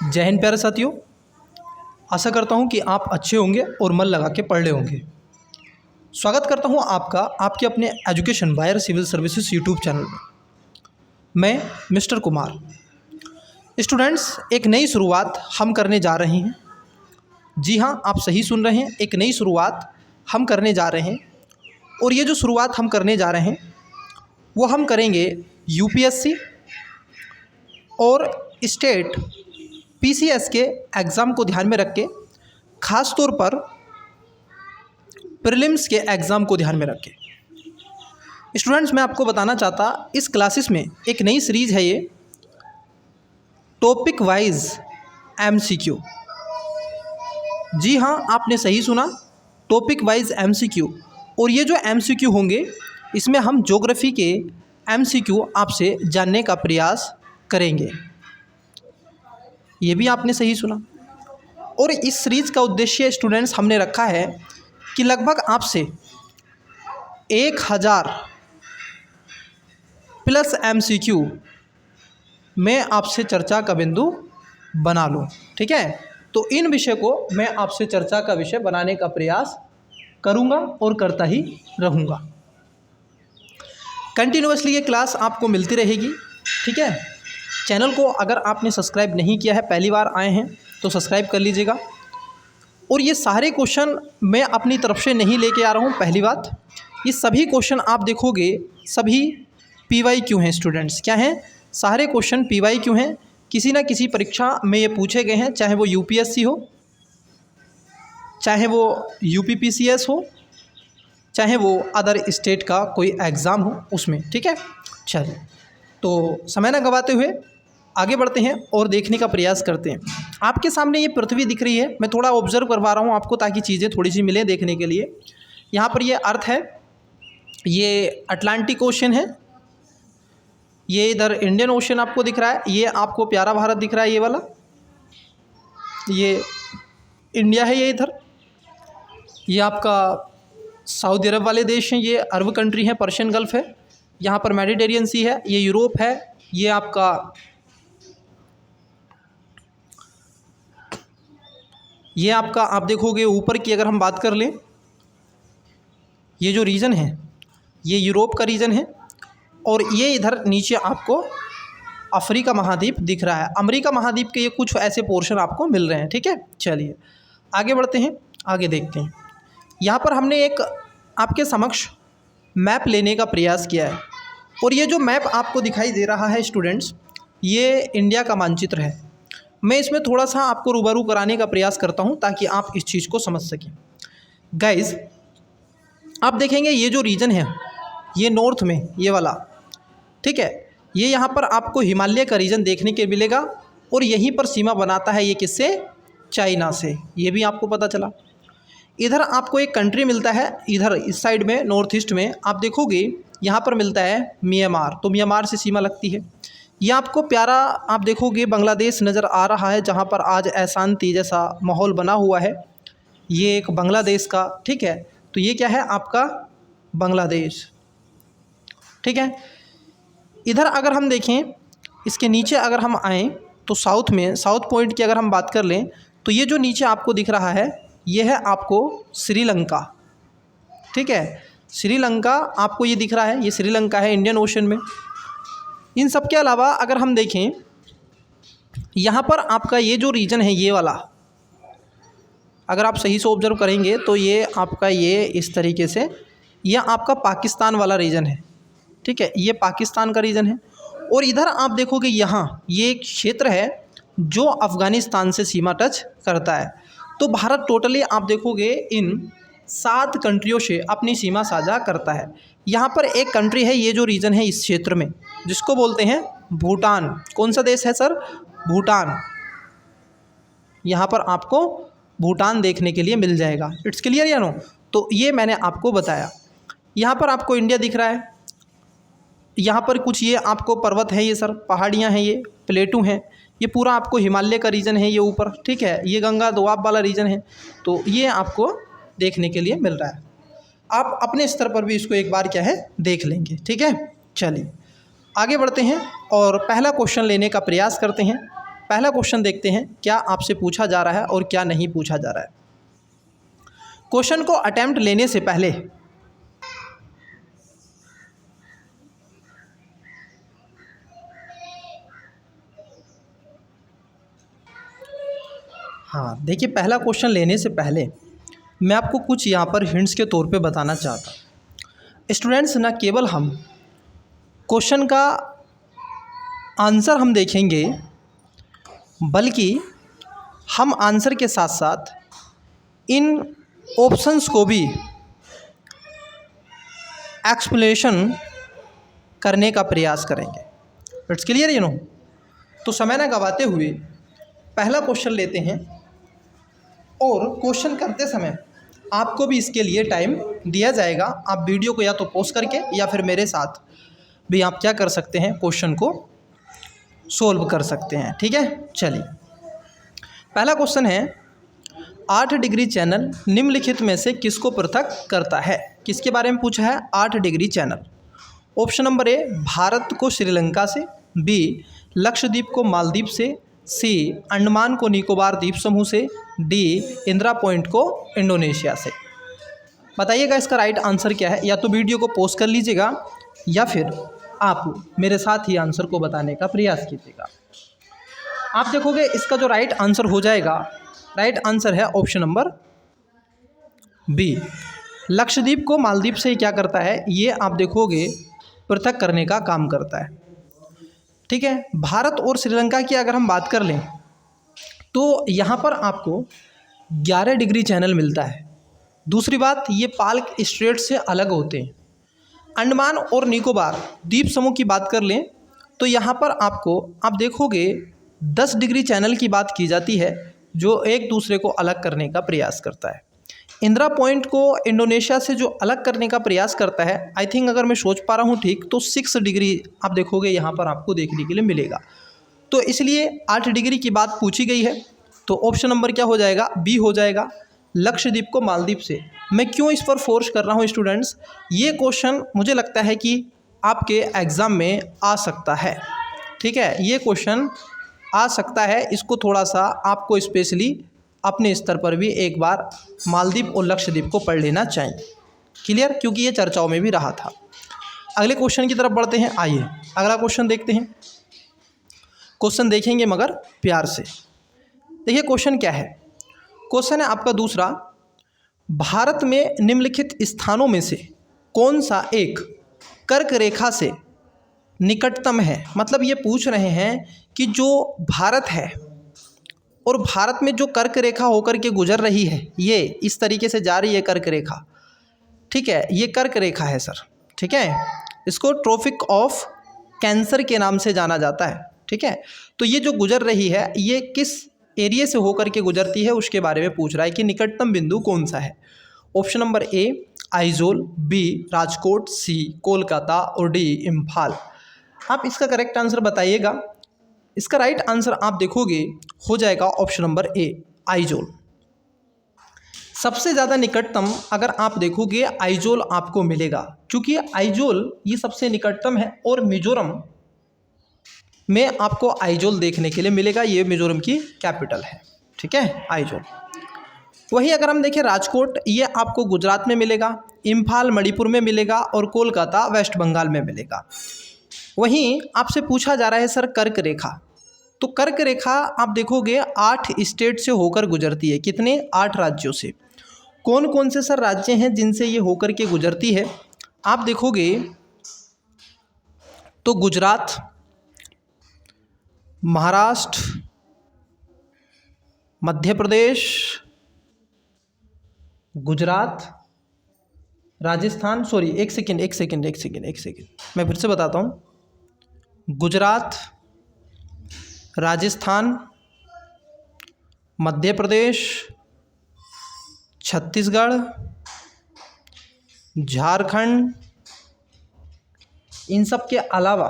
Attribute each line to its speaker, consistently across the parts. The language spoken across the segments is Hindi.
Speaker 1: जय हिंद प्यारे साथियों, आशा करता हूँ कि आप अच्छे होंगे और मन लगा के पढ़ रहे होंगे। स्वागत करता हूँ आपका आपके अपने education wire civil services YouTube channel में। मैं मिस्टर कुमार। स्टूडेंट्स, एक नई शुरुआत हम करने जा रहे हैं। जी हाँ, आप सही सुन रहे हैं, एक नई शुरुआत हम करने जा रहे हैं। और ये जो शुरुआत हम करने जा रहे हैं वो हम करेंगे यूपीएससी और स्टेट पीसीएस के एग्ज़ाम को ध्यान में रख के, ख़ास तौर पर प्रीलिम्स के एग्ज़ाम को ध्यान में रख के। स्टूडेंट्स, मैं आपको बताना चाहता, इस क्लासेस में एक नई सीरीज़ है, ये टॉपिक वाइज एमसीक्यू। जी हाँ, आपने सही सुना, टॉपिक वाइज एमसीक्यू। और ये जो एमसीक्यू होंगे, इसमें हम ज्योग्राफी के एमसीक्यू आपसे जानने का प्रयास करेंगे। ये भी आपने सही सुना। और इस सीरीज़ का उद्देश्य स्टूडेंट्स हमने रखा है कि लगभग आपसे 1000 प्लस एमसीक्यू मैं आपसे चर्चा का बिंदु बना लूँ। ठीक है, तो इन विषय को मैं आपसे चर्चा का विषय बनाने का प्रयास करूँगा और करता ही रहूँगा। कंटिन्यूअसली ये क्लास आपको मिलती रहेगी। ठीक है, चैनल को अगर आपने सब्सक्राइब नहीं किया है, पहली बार आए हैं तो सब्सक्राइब कर लीजिएगा। और ये सारे क्वेश्चन मैं अपनी तरफ से नहीं लेके आ रहा हूँ। पहली बात, ये सभी क्वेश्चन आप देखोगे सभी पीवाईक्यू हैं। स्टूडेंट्स, क्या हैं? सारे क्वेश्चन पीवाईक्यू हैं। किसी ना किसी परीक्षा में ये पूछे गए हैं, चाहे वो यूपीएससी हो, चाहे वो यूपीपीसीएस हो, चाहे वो अदर स्टेट का कोई एग्ज़ाम हो उसमें। ठीक है, चलिए तो समय ना गवाते हुए आगे बढ़ते हैं और देखने का प्रयास करते हैं। आपके सामने ये पृथ्वी दिख रही है, मैं थोड़ा ऑब्जर्व करवा रहा हूँ आपको ताकि चीज़ें थोड़ी सी मिलें देखने के लिए। यहाँ पर ये अर्थ है, ये अटलांटिक ओशन है, ये इधर इंडियन ओशन आपको दिख रहा है, ये आपको प्यारा भारत दिख रहा है, ये वाला, ये इंडिया है, ये इधर, ये आपका सऊदी अरब वाले देश हैं, ये अरब कंट्री है, पर्शियन गल्फ़ है, यहाँ पर मेडिटेरियन सी है, ये यूरोप है, ये आपका आप देखोगे ऊपर की अगर हम बात कर लें, ये जो रीजन है ये यूरोप का रीजन है। और ये इधर नीचे आपको अफ्रीका महाद्वीप दिख रहा है, अमेरिका महाद्वीप के ये कुछ ऐसे पोर्शन आपको मिल रहे हैं। ठीक है, चलिए आगे बढ़ते हैं, आगे देखते हैं। यहाँ पर हमने एक आपके समक्ष मैप लेने का प्रयास किया है। और ये जो मैप आपको दिखाई दे रहा है स्टूडेंट्स, ये इंडिया का मानचित्र है। मैं इसमें थोड़ा सा आपको रूबरू कराने का प्रयास करता हूँ ताकि आप इस चीज़ को समझ सकें। गाइस, आप देखेंगे ये जो रीजन है ये नॉर्थ में, ये वाला, ठीक है, ये यहाँ पर आपको हिमालय का रीजन देखने के मिलेगा। और यहीं पर सीमा बनाता है ये किससे? चाइना से। ये भी आपको पता चला। इधर आपको एक कंट्री मिलता है, इधर इस साइड में नॉर्थ ईस्ट में आप देखोगे यहाँ पर मिलता है म्यांमार, तो म्यांमार से सीमा लगती है। ये आपको प्यारा आप देखोगे बांग्लादेश नज़र आ रहा है, जहाँ पर आज अशांति जैसा माहौल बना हुआ है, ये एक बांग्लादेश का। ठीक है, तो ये क्या है आपका? बांग्लादेश। ठीक है, इधर अगर हम देखें, इसके नीचे अगर हम आएँ तो साउथ में, साउथ पॉइंट की अगर हम बात कर लें तो ये जो नीचे आपको दिख रहा है ये है आपको श्रीलंका। ठीक है, श्रीलंका आपको ये दिख रहा है, ये श्रीलंका है इंडियन ओशन में। इन सब के अलावा अगर हम देखें यहाँ पर आपका ये जो रीजन है ये वाला, अगर आप सही से ऑब्जर्व करेंगे तो ये आपका ये इस तरीके से ये आपका पाकिस्तान वाला रीजन है। ठीक है, ये पाकिस्तान का रीजन है। और इधर आप देखोगे यहाँ ये एक क्षेत्र है जो अफ़गानिस्तान से सीमा टच करता है। तो भारत टोटली आप देखोगे इन 7 कंट्रियों से अपनी सीमा साझा करता है। यहाँ पर एक कंट्री है, ये जो रीजन है इस क्षेत्र में, जिसको बोलते हैं भूटान। कौन सा देश है सर? भूटान। यहाँ पर आपको भूटान देखने के लिए मिल जाएगा। इट्स क्लियर या नो? तो ये मैंने आपको बताया। यहाँ पर आपको इंडिया दिख रहा है, यहाँ पर कुछ ये आपको पर्वत है, ये सर पहाड़ियाँ हैं, ये प्लेटू हैं, ये पूरा आपको हिमालय का रीजन है ये ऊपर। ठीक है, ये गंगा दोआब वाला रीजन है, तो ये आपको देखने के लिए मिल रहा है। आप अपने स्तर पर भी इसको एक बार क्या है देख लेंगे। ठीक है, चलिए आगे बढ़ते हैं और पहला क्वेश्चन लेने का प्रयास करते हैं। पहला क्वेश्चन देखते हैं क्या आपसे पूछा जा रहा है और क्या नहीं पूछा जा रहा है। क्वेश्चन को अटेम्प्ट लेने से पहले हाँ देखिए, पहला क्वेश्चन लेने से पहले मैं आपको कुछ यहाँ पर हिंट्स के तौर पे बताना चाहता हूँ। स्टूडेंट्स, ना केवल हम क्वेश्चन का आंसर हम देखेंगे, बल्कि हम आंसर के साथ साथ इन ऑप्शंस को भी एक्सप्लेनेशन करने का प्रयास करेंगे। It's clear you know. तो समय ना गवाते हुए पहला क्वेश्चन लेते हैं, और क्वेश्चन करते समय आपको भी इसके लिए टाइम दिया जाएगा। आप वीडियो को या तो पॉज करके या फिर मेरे साथ भी आप क्या कर सकते हैं, क्वेश्चन को सोल्व कर सकते हैं। ठीक है, चलिए पहला क्वेश्चन है 8 डिग्री चैनल निम्नलिखित में से किसको पृथक करता है। किसके बारे में पूछा है? 8 डिग्री चैनल। ऑप्शन नंबर ए, भारत को श्रीलंका से, बी लक्षद्वीप को मालदीव से, सी अंडमान को निकोबार द्वीप समूह से, डी इंदिरा पॉइंट को इंडोनेशिया से। बताइएगा इसका राइट आंसर क्या है। या तो वीडियो को पॉज कर लीजिएगा या फिर आप मेरे साथ ही आंसर को बताने का प्रयास कीजिएगा। आप देखोगे इसका जो राइट आंसर हो जाएगा, राइट आंसर है ऑप्शन नंबर बी। लक्षद्वीप को मालदीव से क्या करता है, ये आप देखोगे पृथक करने का काम करता है। ठीक है, भारत और श्रीलंका की अगर हम बात कर लें तो यहाँ पर आपको 11 डिग्री चैनल मिलता है। दूसरी बात, ये पाल्क स्ट्रेट से अलग होते हैं। अंडमान और निकोबार द्वीप समूह की बात कर लें तो यहाँ पर आपको आप देखोगे 10 डिग्री चैनल की बात की जाती है, जो एक दूसरे को अलग करने का प्रयास करता है। इंदिरा पॉइंट को इंडोनेशिया से जो अलग करने का प्रयास करता है, आई थिंक अगर मैं सोच पा रहा हूँ ठीक, तो 6 डिग्री आप देखोगे यहाँ पर आपको देखने के लिए मिलेगा। तो इसलिए 8 डिग्री की बात पूछी गई है, तो ऑप्शन नंबर क्या हो जाएगा? बी हो जाएगा, लक्षद्वीप को मालदीव से। मैं क्यों इस पर फोर्स कर रहा हूँ स्टूडेंट्स, ये क्वेश्चन मुझे लगता है कि आपके एग्ज़ाम में आ सकता है। ठीक है, ये क्वेश्चन आ सकता है, इसको थोड़ा सा आपको स्पेशली अपने स्तर पर भी एक बार मालदीव और लक्षद्वीप को पढ़ लेना चाहिए। क्लियर, क्योंकि ये चर्चाओं में भी रहा था। अगले क्वेश्चन की तरफ बढ़ते हैं। आइए अगला क्वेश्चन देखते हैं। क्वेश्चन देखेंगे मगर प्यार से। देखिए क्वेश्चन क्या है। क्वेश्चन है आपका दूसरा, भारत में निम्नलिखित स्थानों में से कौन सा एक कर्क रेखा से निकटतम है। मतलब ये पूछ रहे हैं कि जो भारत है और भारत में जो कर्क रेखा होकर के गुजर रही है, ये इस तरीके से जा रही है कर्क रेखा। ठीक है, ये कर्क रेखा है सर। ठीक है, इसको ट्रॉपिक ऑफ कैंसर के नाम से जाना जाता है। ठीक है, तो ये जो गुजर रही है ये किस एरिया से होकर के गुजरती है उसके बारे में पूछ रहा है कि निकटतम बिंदु कौन सा है। Option number A Aizawl, B Rajkot, C Kolkata और डी इम्फाल। आप इसका करेक्ट आंसर बताइएगा। इसका राइट आंसर आप देखोगे हो जाएगा ऑप्शन नंबर ए आइजोल। सबसे ज़्यादा निकटतम अगर आप देखोगे आइजोल आपको मिलेगा, क्योंकि आइजोल ये सबसे निकटतम है और मिजोरम में आपको आइजोल देखने के लिए मिलेगा। ये मिजोरम की कैपिटल है। ठीक है, आइजोल। वहीं अगर हम देखें राजकोट, ये आपको गुजरात में मिलेगा, इम्फाल मणिपुर में मिलेगा और कोलकाता वेस्ट बंगाल में मिलेगा। वहीं आपसे पूछा जा रहा है सर कर्क रेखा, तो कर्क रेखा आप देखोगे 8 स्टेट से होकर गुजरती है। कितने? 8 राज्यों से। कौन कौन से सर राज्य हैं जिनसे ये होकर के गुजरती है? आप देखोगे तो गुजरात, महाराष्ट्र, मध्य प्रदेश, गुजरात, राजस्थान, सॉरी एक सेकेंड मैं फिर से बताता हूँ। गुजरात, राजस्थान, मध्य प्रदेश, छत्तीसगढ़, झारखंड, इन सब के अलावा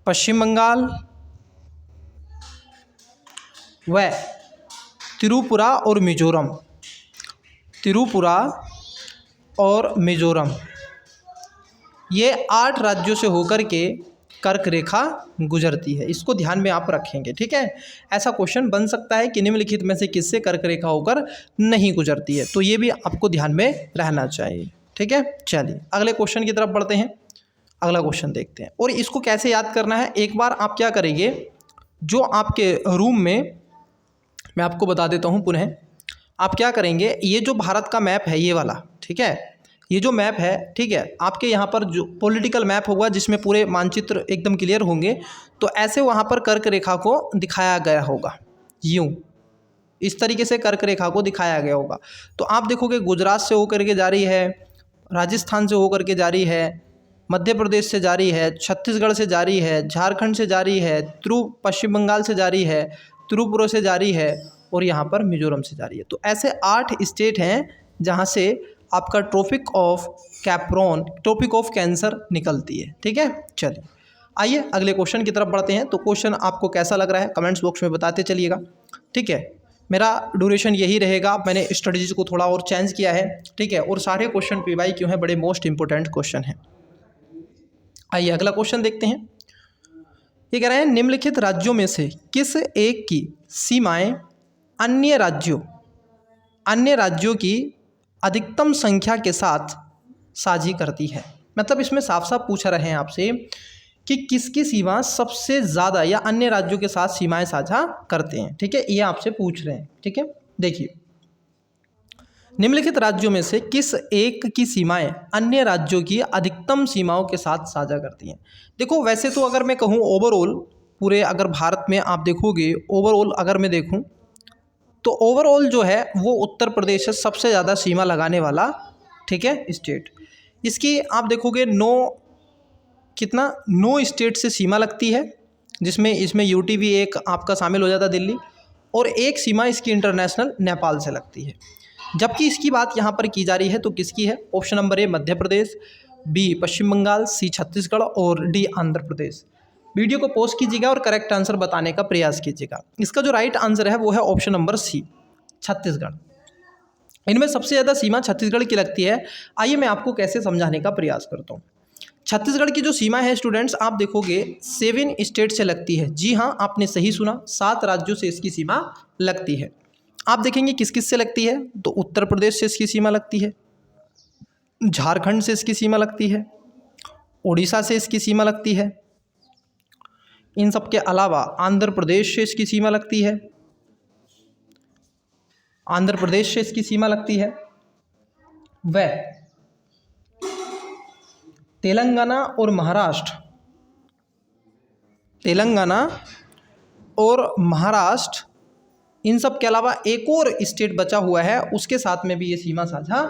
Speaker 1: पश्चिम बंगाल व त्रिपुरा और मिजोरम। त्रिपुरा और मिजोरम, ये 8 राज्यों से होकर के कर्क रेखा गुजरती है। इसको ध्यान में आप रखेंगे, ठीक है। ऐसा क्वेश्चन बन सकता है कि निम्नलिखित में से किससे कर्क रेखा होकर नहीं गुजरती है, तो ये भी आपको ध्यान में रहना चाहिए, ठीक है। चलिए अगले क्वेश्चन की तरफ बढ़ते हैं। अगला क्वेश्चन देखते हैं और इसको कैसे याद करना है। एक बार आप क्या करेंगे, जो आपके रूम में, मैं आपको बता देता हूँ पुनः, आप क्या करेंगे, ये जो भारत का मैप है ये वाला, ठीक है, ये जो मैप है, ठीक है, आपके यहाँ पर जो पॉलिटिकल मैप होगा जिसमें पूरे मानचित्र एकदम क्लियर होंगे, तो ऐसे वहाँ पर कर्क रेखा को दिखाया गया होगा, यूँ इस तरीके से कर्क रेखा को दिखाया गया होगा। तो आप देखोगे गुजरात से होकर के जा रही है, राजस्थान से होकर के जा रही है, मध्य प्रदेश से जा रही है, छत्तीसगढ़ से जा रही है, झारखंड से जा रही है, पश्चिम बंगाल से जा रही है, त्रिपुरा से जा रही है और यहाँ पर मिजोरम से जा रही है। तो ऐसे 8 स्टेट हैं जहाँ से आपका ट्रॉपिक ऑफ कैंसर निकलती है, ठीक है। चलिए आइए अगले क्वेश्चन की तरफ बढ़ते हैं। तो क्वेश्चन आपको कैसा लग रहा है कमेंट्स बॉक्स में बताते चलिएगा, ठीक है। मेरा ड्यूरेशन यही रहेगा, मैंने स्ट्रेटजी को थोड़ा और चेंज किया है, ठीक है, और सारे क्वेश्चन पीवाई क्यों हैं, बड़े मोस्ट इंपॉर्टेंट क्वेश्चन हैं। आइए अगला क्वेश्चन देखते हैं। ये कह रहे हैं निम्नलिखित राज्यों में से किस एक की सीमाएं अन्य राज्यों की अधिकतम संख्या के साथ साझी करती है। मतलब इसमें साफ साफ पूछ रहे हैं आपसे कि किसकी सीमा सबसे ज़्यादा या अन्य राज्यों के साथ सीमाएं साझा करते हैं, ठीक है, ये आपसे पूछ रहे हैं, ठीक है। देखिए निम्नलिखित राज्यों में से किस एक की सीमाएं अन्य राज्यों की अधिकतम सीमाओं के साथ साझा करती हैं। देखो वैसे तो अगर मैं कहूँ ओवरऑल पूरे अगर भारत में आप देखोगे, ओवरऑल अगर मैं देखूँ तो ओवरऑल जो है वो उत्तर प्रदेश है सबसे ज़्यादा सीमा लगाने वाला, ठीक है, स्टेट। इसकी आप देखोगे 9 स्टेट से सीमा लगती है, जिसमें इसमें यूटी भी एक आपका शामिल हो जाता है, दिल्ली, और एक सीमा इसकी इंटरनेशनल नेपाल से लगती है। जबकि इसकी बात यहाँ पर की जा रही है तो किसकी है, option number A Madhya Pradesh, B Paschim Bangal, C Chhattisgarh और डी आंध्र प्रदेश। वीडियो को पॉज कीजिएगा और करेक्ट आंसर बताने का प्रयास कीजिएगा। इसका जो राइट आंसर है वो है ऑप्शन नंबर सी छत्तीसगढ़। इनमें सबसे ज़्यादा सीमा छत्तीसगढ़ की लगती है। आइए मैं आपको कैसे समझाने का प्रयास करता हूँ। छत्तीसगढ़ की जो सीमा है स्टूडेंट्स, आप देखोगे 7 स्टेट से लगती है। जी हाँ, आपने सही सुना, 7 राज्यों से इसकी सीमा लगती है। आप देखेंगे किस किस से लगती है, तो उत्तर प्रदेश से इसकी सीमा लगती है, झारखंड से इसकी सीमा लगती है, उड़ीसा से इसकी सीमा लगती है, इन सब के अलावा आंध्र प्रदेश से इसकी सीमा लगती है, आंध्र प्रदेश से इसकी सीमा लगती है, व तेलंगाना और महाराष्ट्र, इन सब के अलावा एक और स्टेट बचा हुआ है, उसके साथ में भी ये सीमा साझा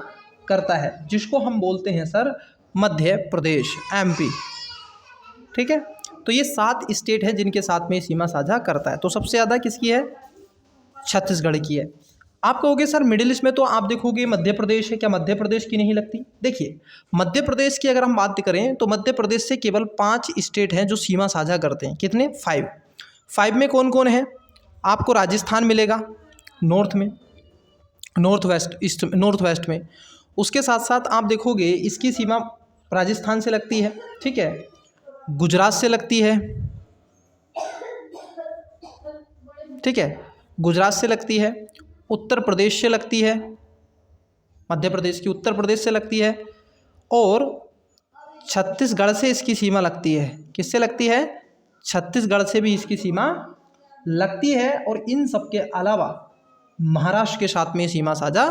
Speaker 1: करता है, जिसको हम बोलते हैं सर मध्य प्रदेश, एमपी, ठीक है। तो ये 7 स्टेट हैं जिनके साथ में सीमा साझा करता है। तो सबसे ज़्यादा किसकी है, छत्तीसगढ़ की है। आप कहोगे सर मिडिल ईस्ट में तो आप देखोगे मध्य प्रदेश है, क्या मध्य प्रदेश की नहीं लगती। देखिए मध्य प्रदेश की अगर हम बात करें तो मध्य प्रदेश से केवल 5 स्टेट हैं जो सीमा साझा करते हैं। कितने, 5 में कौन कौन है, आपको राजस्थान मिलेगा नॉर्थ में, नॉर्थ वेस्ट में। उसके साथ साथ आप देखोगे इसकी सीमा राजस्थान से लगती है, ठीक है, गुजरात से लगती है, ठीक है, गुजरात से लगती है, उत्तर प्रदेश से लगती है, मध्य प्रदेश की उत्तर प्रदेश से लगती है, और छत्तीसगढ़ से इसकी सीमा लगती है। किससे लगती है, छत्तीसगढ़ से भी इसकी सीमा लगती है, और इन सब के अलावा महाराष्ट्र के साथ में सीमा साझा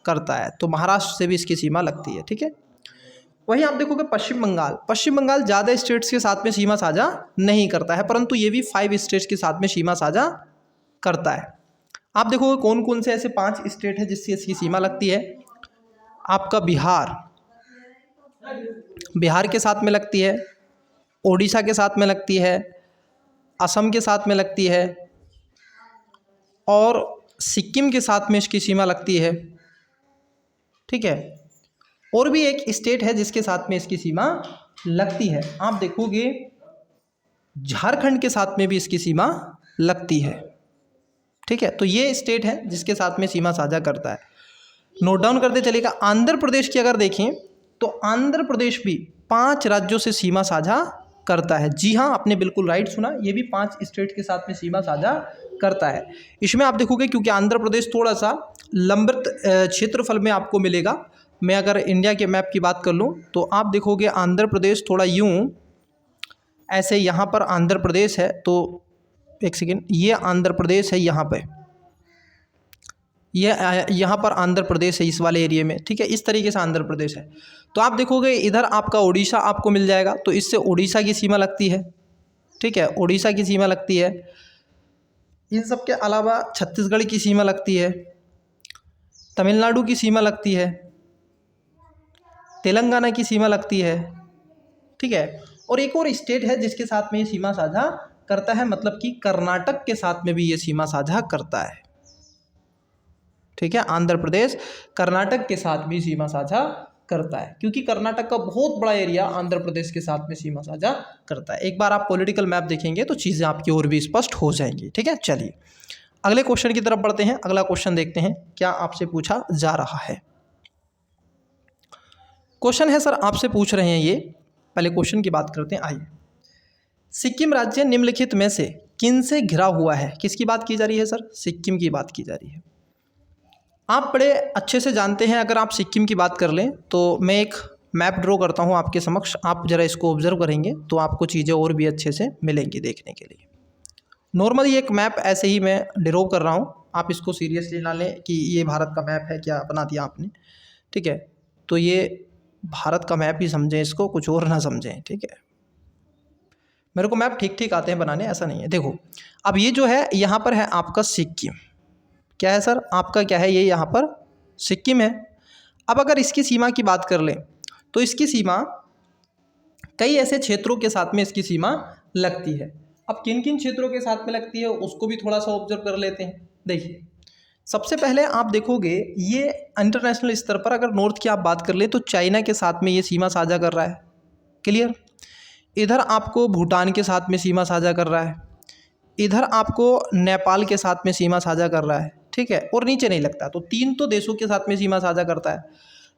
Speaker 1: करता है, तो महाराष्ट्र से भी इसकी सीमा लगती है, ठीक है। वहीं आप देखोगे पश्चिम बंगाल ज़्यादा स्टेट्स के साथ में सीमा साझा नहीं करता है, परंतु ये भी 5 स्टेट्स के साथ में सीमा साझा करता है। आप देखोगे कौन कौन से ऐसे 5 स्टेट है जिससे इसकी सीमा लगती है। आपका बिहार के साथ में लगती है, ओडिशा के साथ में लगती है, असम के साथ में लगती है, और सिक्किम के साथ में इसकी सीमा लगती है, ठीक है। और भी एक स्टेट है जिसके साथ में इसकी सीमा लगती है, आप देखोगे झारखंड के साथ में भी इसकी सीमा लगती है, ठीक है। तो ये स्टेट है जिसके साथ में सीमा साझा करता है। नोट डाउन करते चलेगा। आंध्र प्रदेश की अगर देखें तो आंध्र प्रदेश भी 5 राज्यों से सीमा साझा करता है। जी हाँ, आपने बिल्कुल राइट सुना, ये भी 5 स्टेट के साथ में सीमा साझा करता है। इसमें आप देखोगे क्योंकि आंध्र प्रदेश थोड़ा सा लंबित क्षेत्रफल में आपको मिलेगा। मैं अगर इंडिया के मैप की बात कर लूँ तो आप देखोगे आंध्र प्रदेश थोड़ा यूँ ऐसे, यहाँ पर आंध्र प्रदेश है, तो एक सेकेंड, ये आंध्र प्रदेश है यहाँ पे, ये यहाँ पर आंध्र प्रदेश है इस वाले एरिया में, ठीक है, इस तरीके से आंध्र प्रदेश है। तो आप देखोगे इधर आपका उड़ीसा आपको मिल जाएगा, तो इससे उड़ीसा की सीमा लगती है, ठीक है, उड़ीसा की सीमा लगती है। इन सब के अलावा छत्तीसगढ़ की सीमा लगती है, तमिलनाडु की सीमा लगती है, तेलंगाना की सीमा लगती है, ठीक है। और एक और स्टेट है जिसके साथ में ये सीमा साझा करता है, मतलब कि कर्नाटक के साथ में भी ये सीमा साझा करता है, ठीक है। आंध्र प्रदेश कर्नाटक के साथ भी सीमा साझा करता है, क्योंकि कर्नाटक का बहुत बड़ा एरिया आंध्र प्रदेश के साथ में सीमा साझा करता है। एक बार आप पॉलिटिकल मैप देखेंगे तो चीज़ें आपकी और भी स्पष्ट हो जाएंगी, ठीक है। चलिए अगले क्वेश्चन की तरफ बढ़ते हैं। अगला क्वेश्चन देखते हैं क्या आपसे पूछा जा रहा है। क्वेश्चन है सर, आपसे पूछ रहे हैं ये, पहले क्वेश्चन की बात करते हैं। आइए, सिक्किम राज्य निम्नलिखित में से किन से घिरा हुआ है? किसकी बात की जा रही है सर? सिक्किम की बात की जा रही है। आप बड़े अच्छे से जानते हैं, अगर आप सिक्किम की बात कर लें तो मैं एक मैप ड्रॉ करता हूं आपके समक्ष, आप ज़रा इसको ऑब्जर्व करेंगे तो आपको चीज़ें और भी अच्छे से मिलेंगी देखने के लिए। नॉर्मली एक मैप ऐसे ही मैं ड्रॉ कर रहा हूं, आप इसको सीरियसली ना लें कि ये भारत का मैप है, क्या बना दिया आपने, ठीक है। तो ये भारत का मैप ही समझें इसको, कुछ और ना समझें, ठीक है। मेरे को मैप ठीक ठीक आते हैं बनाने, ऐसा नहीं है। देखो अब ये जो है यहाँ पर है आपका सिक्किम, क्या है सर आपका, क्या है ये, यहाँ पर सिक्किम है। अब अगर इसकी सीमा की बात कर लें तो इसकी सीमा कई ऐसे क्षेत्रों के साथ में इसकी सीमा लगती है। अब किन किन क्षेत्रों के साथ में लगती है उसको भी थोड़ा सा ऑब्जर्व कर लेते हैं। देखिए सबसे पहले आप देखोगे ये इंटरनेशनल स्तर पर अगर नॉर्थ की आप बात कर लें तो चाइना के साथ में ये सीमा साझा कर रहा है, क्लियर। इधर आपको भूटान के साथ में सीमा साझा कर रहा है, इधर आपको नेपाल के साथ में सीमा साझा कर रहा है, ठीक है, और नीचे नहीं लगता। तो 3 तो देशों के साथ में सीमा साझा करता है।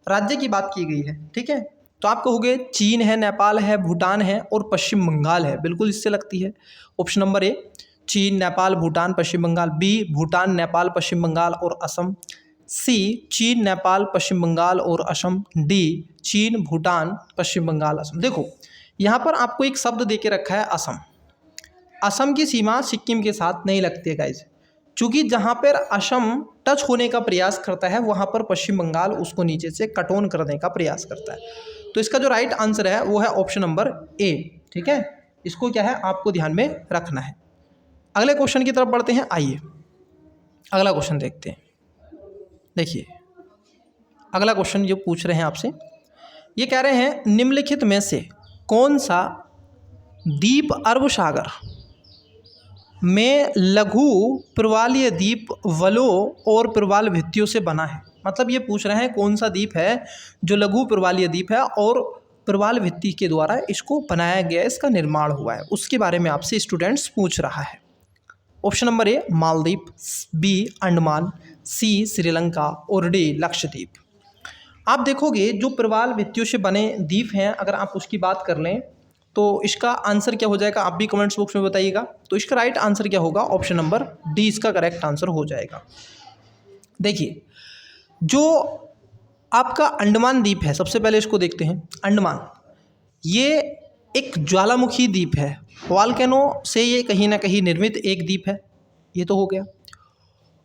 Speaker 1: राज्य की बात की गई है, ठीक है, तो आप कहोगे चीन है, नेपाल है, भूटान है और पश्चिम बंगाल है, बिल्कुल इससे लगती है। ऑप्शन नंबर ए चीन, नेपाल, भूटान, पश्चिम बंगाल। बी भूटान, नेपाल, पश्चिम बंगाल और असम। सी चीन, नेपाल, पश्चिम बंगाल और असम। डी चीन, भूटान, पश्चिम बंगाल, असम। देखो यहाँ पर आपको एक शब्द दे के रखा है असम। असम की सीमा सिक्किम के साथ नहीं लगती है गाइज, क्योंकि जहाँ पर असम टच होने का प्रयास करता है वहाँ पर पश्चिम बंगाल उसको नीचे से कट ऑन करने का प्रयास करता है। तो इसका जो राइट आंसर है वो है ऑप्शन नंबर ए, ठीक है। इसको क्या है आपको ध्यान में रखना है। अगले क्वेश्चन की तरफ बढ़ते हैं। आइए अगला क्वेश्चन देखते हैं। देखिए अगला क्वेश्चन जो पूछ रहे हैं आपसे, ये कह रहे हैं निम्नलिखित में से कौन सा द्वीप अरब सागर में लघु प्रवालीय द्वीप वलों और प्रवाल भित्तियों से बना है? मतलब ये पूछ रहे हैं कौन सा द्वीप है जो लघु प्रवालीय द्वीप है और प्रवाल भित्ति के द्वारा इसको बनाया गया, इसका निर्माण हुआ है, उसके बारे में आपसे स्टूडेंट्स पूछ रहा है। Option number A Maldives, B Andaman, C Sri Lanka और डी लक्षद्वीप। आप देखोगे जो प्रवाल भित्तियों से बने द्वीप हैं, अगर आप उसकी बात कर लें तो इसका आंसर क्या हो जाएगा, आप भी कमेंट्स बॉक्स में बताइएगा। तो इसका राइट आंसर क्या होगा, ऑप्शन नंबर डी इसका करेक्ट आंसर हो जाएगा। देखिए जो आपका अंडमान द्वीप है, सबसे पहले इसको देखते हैं। अंडमान ये एक ज्वालामुखी द्वीप है, वॉल्केनो से ये कहीं ना कहीं निर्मित एक द्वीप है, ये तो हो गया।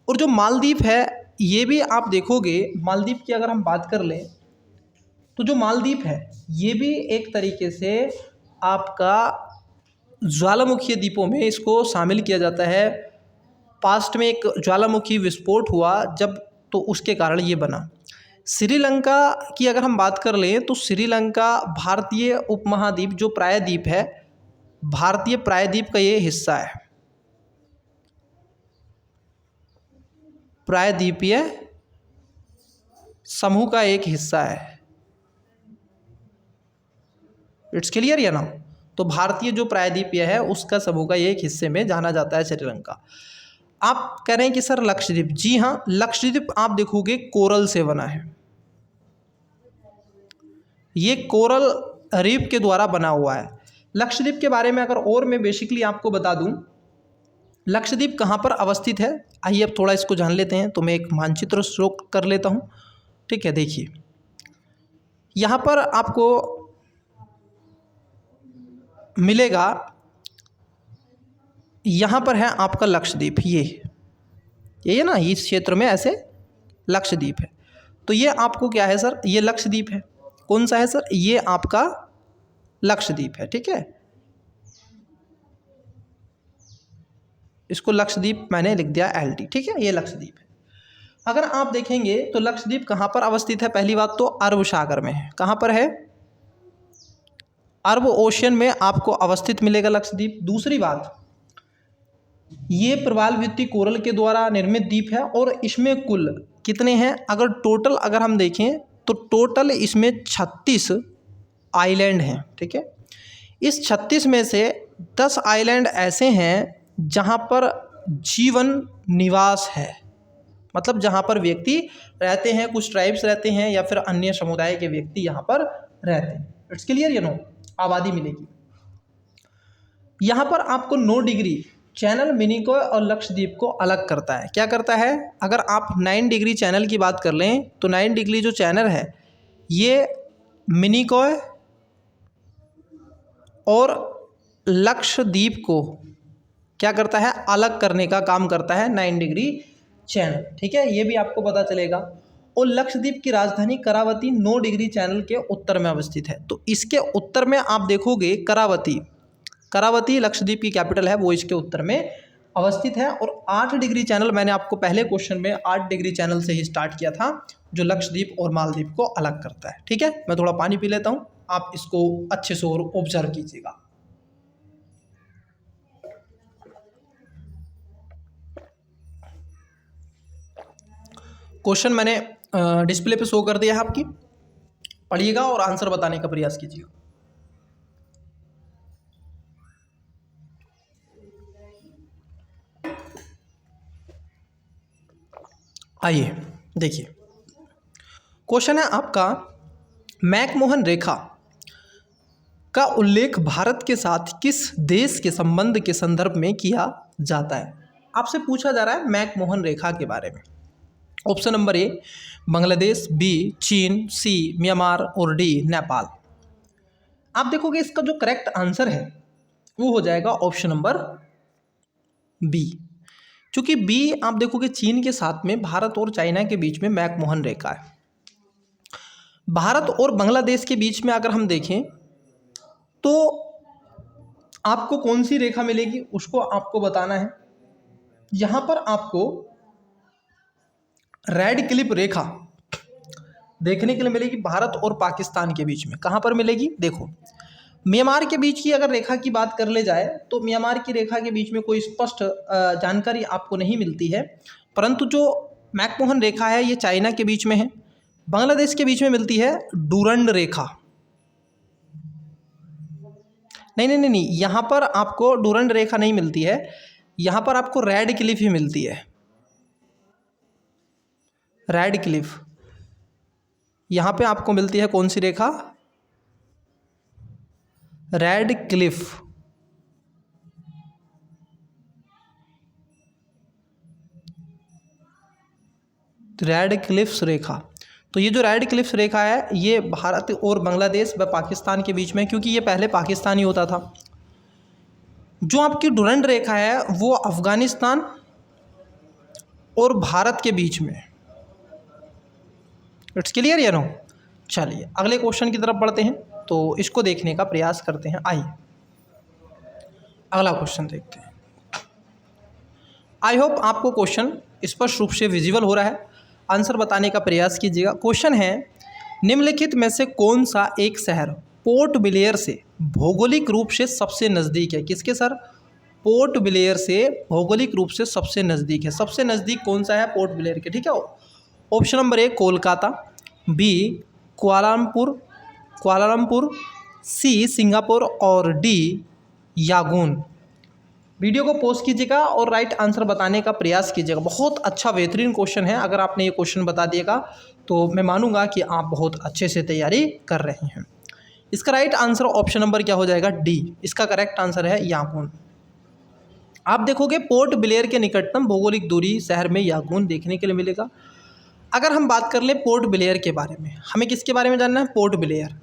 Speaker 1: और जो मालदीव है ये भी आप देखोगे, मालदीव की अगर हम बात कर लें तो जो मालदीव है ये भी एक तरीके से आपका ज्वालामुखी द्वीपों में इसको शामिल किया जाता है। पास्ट में एक ज्वालामुखी विस्फोट हुआ जब, तो उसके कारण ये बना। श्रीलंका की अगर हम बात कर लें तो श्रीलंका भारतीय उपमहाद्वीप जो प्रायद्वीप है, भारतीय प्रायद्वीप का ये हिस्सा है, प्रायद्वीपीय समूह का एक हिस्सा है। इट्स क्लियर या ना? तो भारतीय जो प्रायद्वीपीय है उसका समूह का एक हिस्से में जाना जाता है श्रीलंका। आप कह रहे हैं कि सर लक्षद्वीप, जी हाँ, लक्षद्वीप आप देखोगे कोरल से बना है, ये कोरल रीफ के द्वारा बना हुआ है। लक्षद्वीप के बारे में अगर और मैं बेसिकली आपको बता दूं, लक्षद्वीप कहाँ पर अवस्थित है, आइए अब थोड़ा इसको जान लेते हैं। तो मैं एक मानचित्र शो कर लेता हूँ। ठीक है, देखिए यहाँ पर आपको मिलेगा, यहाँ पर है आपका लक्षद्वीप, ये है ना, इस क्षेत्र में ऐसे लक्षद्वीप है। तो ये आपको क्या है सर, ये लक्षद्वीप है। कौन सा है सर, ये आपका लक्षद्वीप है। ठीक है, इसको लक्षद्वीप मैंने लिख दिया LD। ठीक है, ये लक्षद्वीप है। अगर आप देखेंगे तो लक्षद्वीप कहाँ पर अवस्थित है, पहली बात तो अरब सागर में है। कहाँ पर है, अरब ओशियन में आपको अवस्थित मिलेगा लक्षद्वीप। दूसरी बात, ये प्रवालवृत्तीय कोरल के द्वारा निर्मित द्वीप है और इसमें कुल कितने हैं, अगर टोटल अगर हम देखें तो टोटल इसमें 36 आइलैंड हैं। ठीक है, इस 36 में से 10 आइलैंड ऐसे हैं जहाँ पर जीवन निवास है, मतलब जहाँ पर व्यक्ति रहते हैं, कुछ ट्राइब्स रहते हैं या फिर अन्य समुदाय के व्यक्ति यहाँ पर रहते हैं। इट्स क्लियर, यू नो, आबादी मिलेगी। यहाँ पर आपको 9 डिग्री चैनल मिनिकॉय और लक्षद्वीप को अलग करता है। क्या करता है, अगर आप 9 डिग्री चैनल की बात कर लें तो 9 डिग्री जो चैनल है ये मिनिकॉय और लक्षद्वीप को क्या करता है, अलग करने का काम करता है 9 डिग्री चैनल। ठीक है, ये भी आपको पता चलेगा। और लक्षद्वीप की राजधानी करावती 9 डिग्री चैनल के उत्तर में अवस्थित है। तो इसके उत्तर में आप देखोगे करावती लक्षद्वीप की कैपिटल है, वो इसके उत्तर में अवस्थित है। और 8 डिग्री चैनल मैंने आपको पहले क्वेश्चन में 8 डिग्री चैनल से ही स्टार्ट किया था, जो लक्षद्वीप और मालदीव को अलग करता है। ठीक है, मैं थोड़ा पानी पी लेता हूँ, आप इसको अच्छे से और ऑब्जर्व कीजिएगा। क्वेश्चन मैंने डिस्प्ले पे शो कर दिया है, आपकी पढ़िएगा और आंसर बताने का प्रयास कीजिएगा। आइए देखिए, क्वेश्चन है आपका, मैकमोहन रेखा का उल्लेख भारत के साथ किस देश के संबंध के संदर्भ में किया जाता है। आपसे पूछा जा रहा है मैकमोहन रेखा के बारे में। Option number A Bangladesh, B China, C Myanmar और डी नेपाल। आप देखोगे इसका जो करेक्ट आंसर है वो हो जाएगा ऑप्शन नंबर बी, क्योंकि बी आप देखोगे चीन के साथ में भारत और चाइना के बीच में मैकमोहन रेखा है। भारत और बांग्लादेश के बीच में अगर हम देखें तो आपको कौन सी रेखा मिलेगी उसको आपको बताना है। यहाँ पर आपको रेड क्लिफ रेखा देखने के लिए मिलेगी भारत और पाकिस्तान के बीच में। कहाँ पर मिलेगी, देखो म्यांमार के बीच की अगर रेखा की बात कर ले जाए तो म्यांमार की रेखा के बीच में कोई स्पष्ट जानकारी आपको नहीं मिलती है, परंतु जो मैकमोहन रेखा है ये चाइना के बीच में है। बांग्लादेश के बीच में मिलती है डूरंड रेखा। नहीं, यहाँ पर आपको डूरंड रेखा नहीं मिलती है, यहाँ पर आपको रेड क्लिफ ही मिलती है। रेड क्लिफ यहाँ पे आपको मिलती है कौन सी रेखा, रेड क्लिफ। रेड क्लिफ्स रेखा, तो ये जो रेड क्लिफ्स रेखा है ये भारत और बांग्लादेश व पाकिस्तान के बीच में, क्योंकि ये पहले पाकिस्तान ही होता था। जो आपकी डूरंड रेखा है वो अफगानिस्तान और भारत के बीच में। इट्स क्लियर या नो। चलिए अगले क्वेश्चन की तरफ बढ़ते हैं, तो इसको देखने का प्रयास करते हैं। आइए अगला क्वेश्चन देखते हैं। आई होप आपको क्वेश्चन स्पष्ट रूप से विजिबल हो रहा है, आंसर बताने का प्रयास कीजिएगा। क्वेश्चन है, निम्नलिखित में से कौन सा एक शहर पोर्ट ब्लेयर से भौगोलिक रूप से सबसे नज़दीक है। किसके सर, पोर्ट ब्लेयर से भौगोलिक रूप से सबसे नज़दीक है। सबसे नज़दीक कौन सा है पोर्ट ब्लेयर के, ठीक है। Option number A Kolkata, B Kuala Lumpur, C Singapore और डी यांगून। वीडियो को पॉज कीजिएगा और राइट आंसर बताने का प्रयास कीजिएगा। बहुत अच्छा बेहतरीन क्वेश्चन है, अगर आपने ये क्वेश्चन बता दिएगा तो मैं मानूंगा कि आप बहुत अच्छे से तैयारी कर रहे हैं। इसका राइट आंसर ऑप्शन नंबर क्या हो जाएगा, डी। इसका करेक्ट आंसर है यांगून। आप देखोगे पोर्ट ब्लेयर के निकटतम भौगोलिक दूरी शहर में यांगून देखने के लिए मिलेगा। अगर हम बात कर ले पोर्ट ब्लेयर के बारे में, हमें किसके बारे में जानना है, पोर्ट ब्लेयर।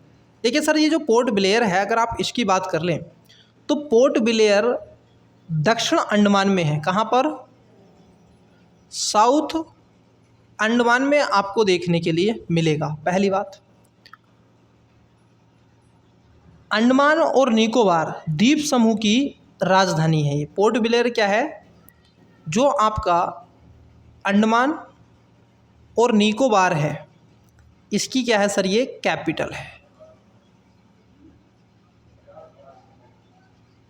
Speaker 1: देखिए सर, ये जो पोर्ट ब्लेयर है, अगर आप इसकी बात कर लें तो पोर्ट ब्लेयर दक्षिण अंडमान में है। कहाँ पर, साउथ अंडमान में आपको देखने के लिए मिलेगा। पहली बात, अंडमान और निकोबार द्वीप समूह की राजधानी है ये। पोर्ट ब्लेयर क्या है, जो आपका अंडमान और निकोबार है, इसकी क्या है सर, ये कैपिटल है।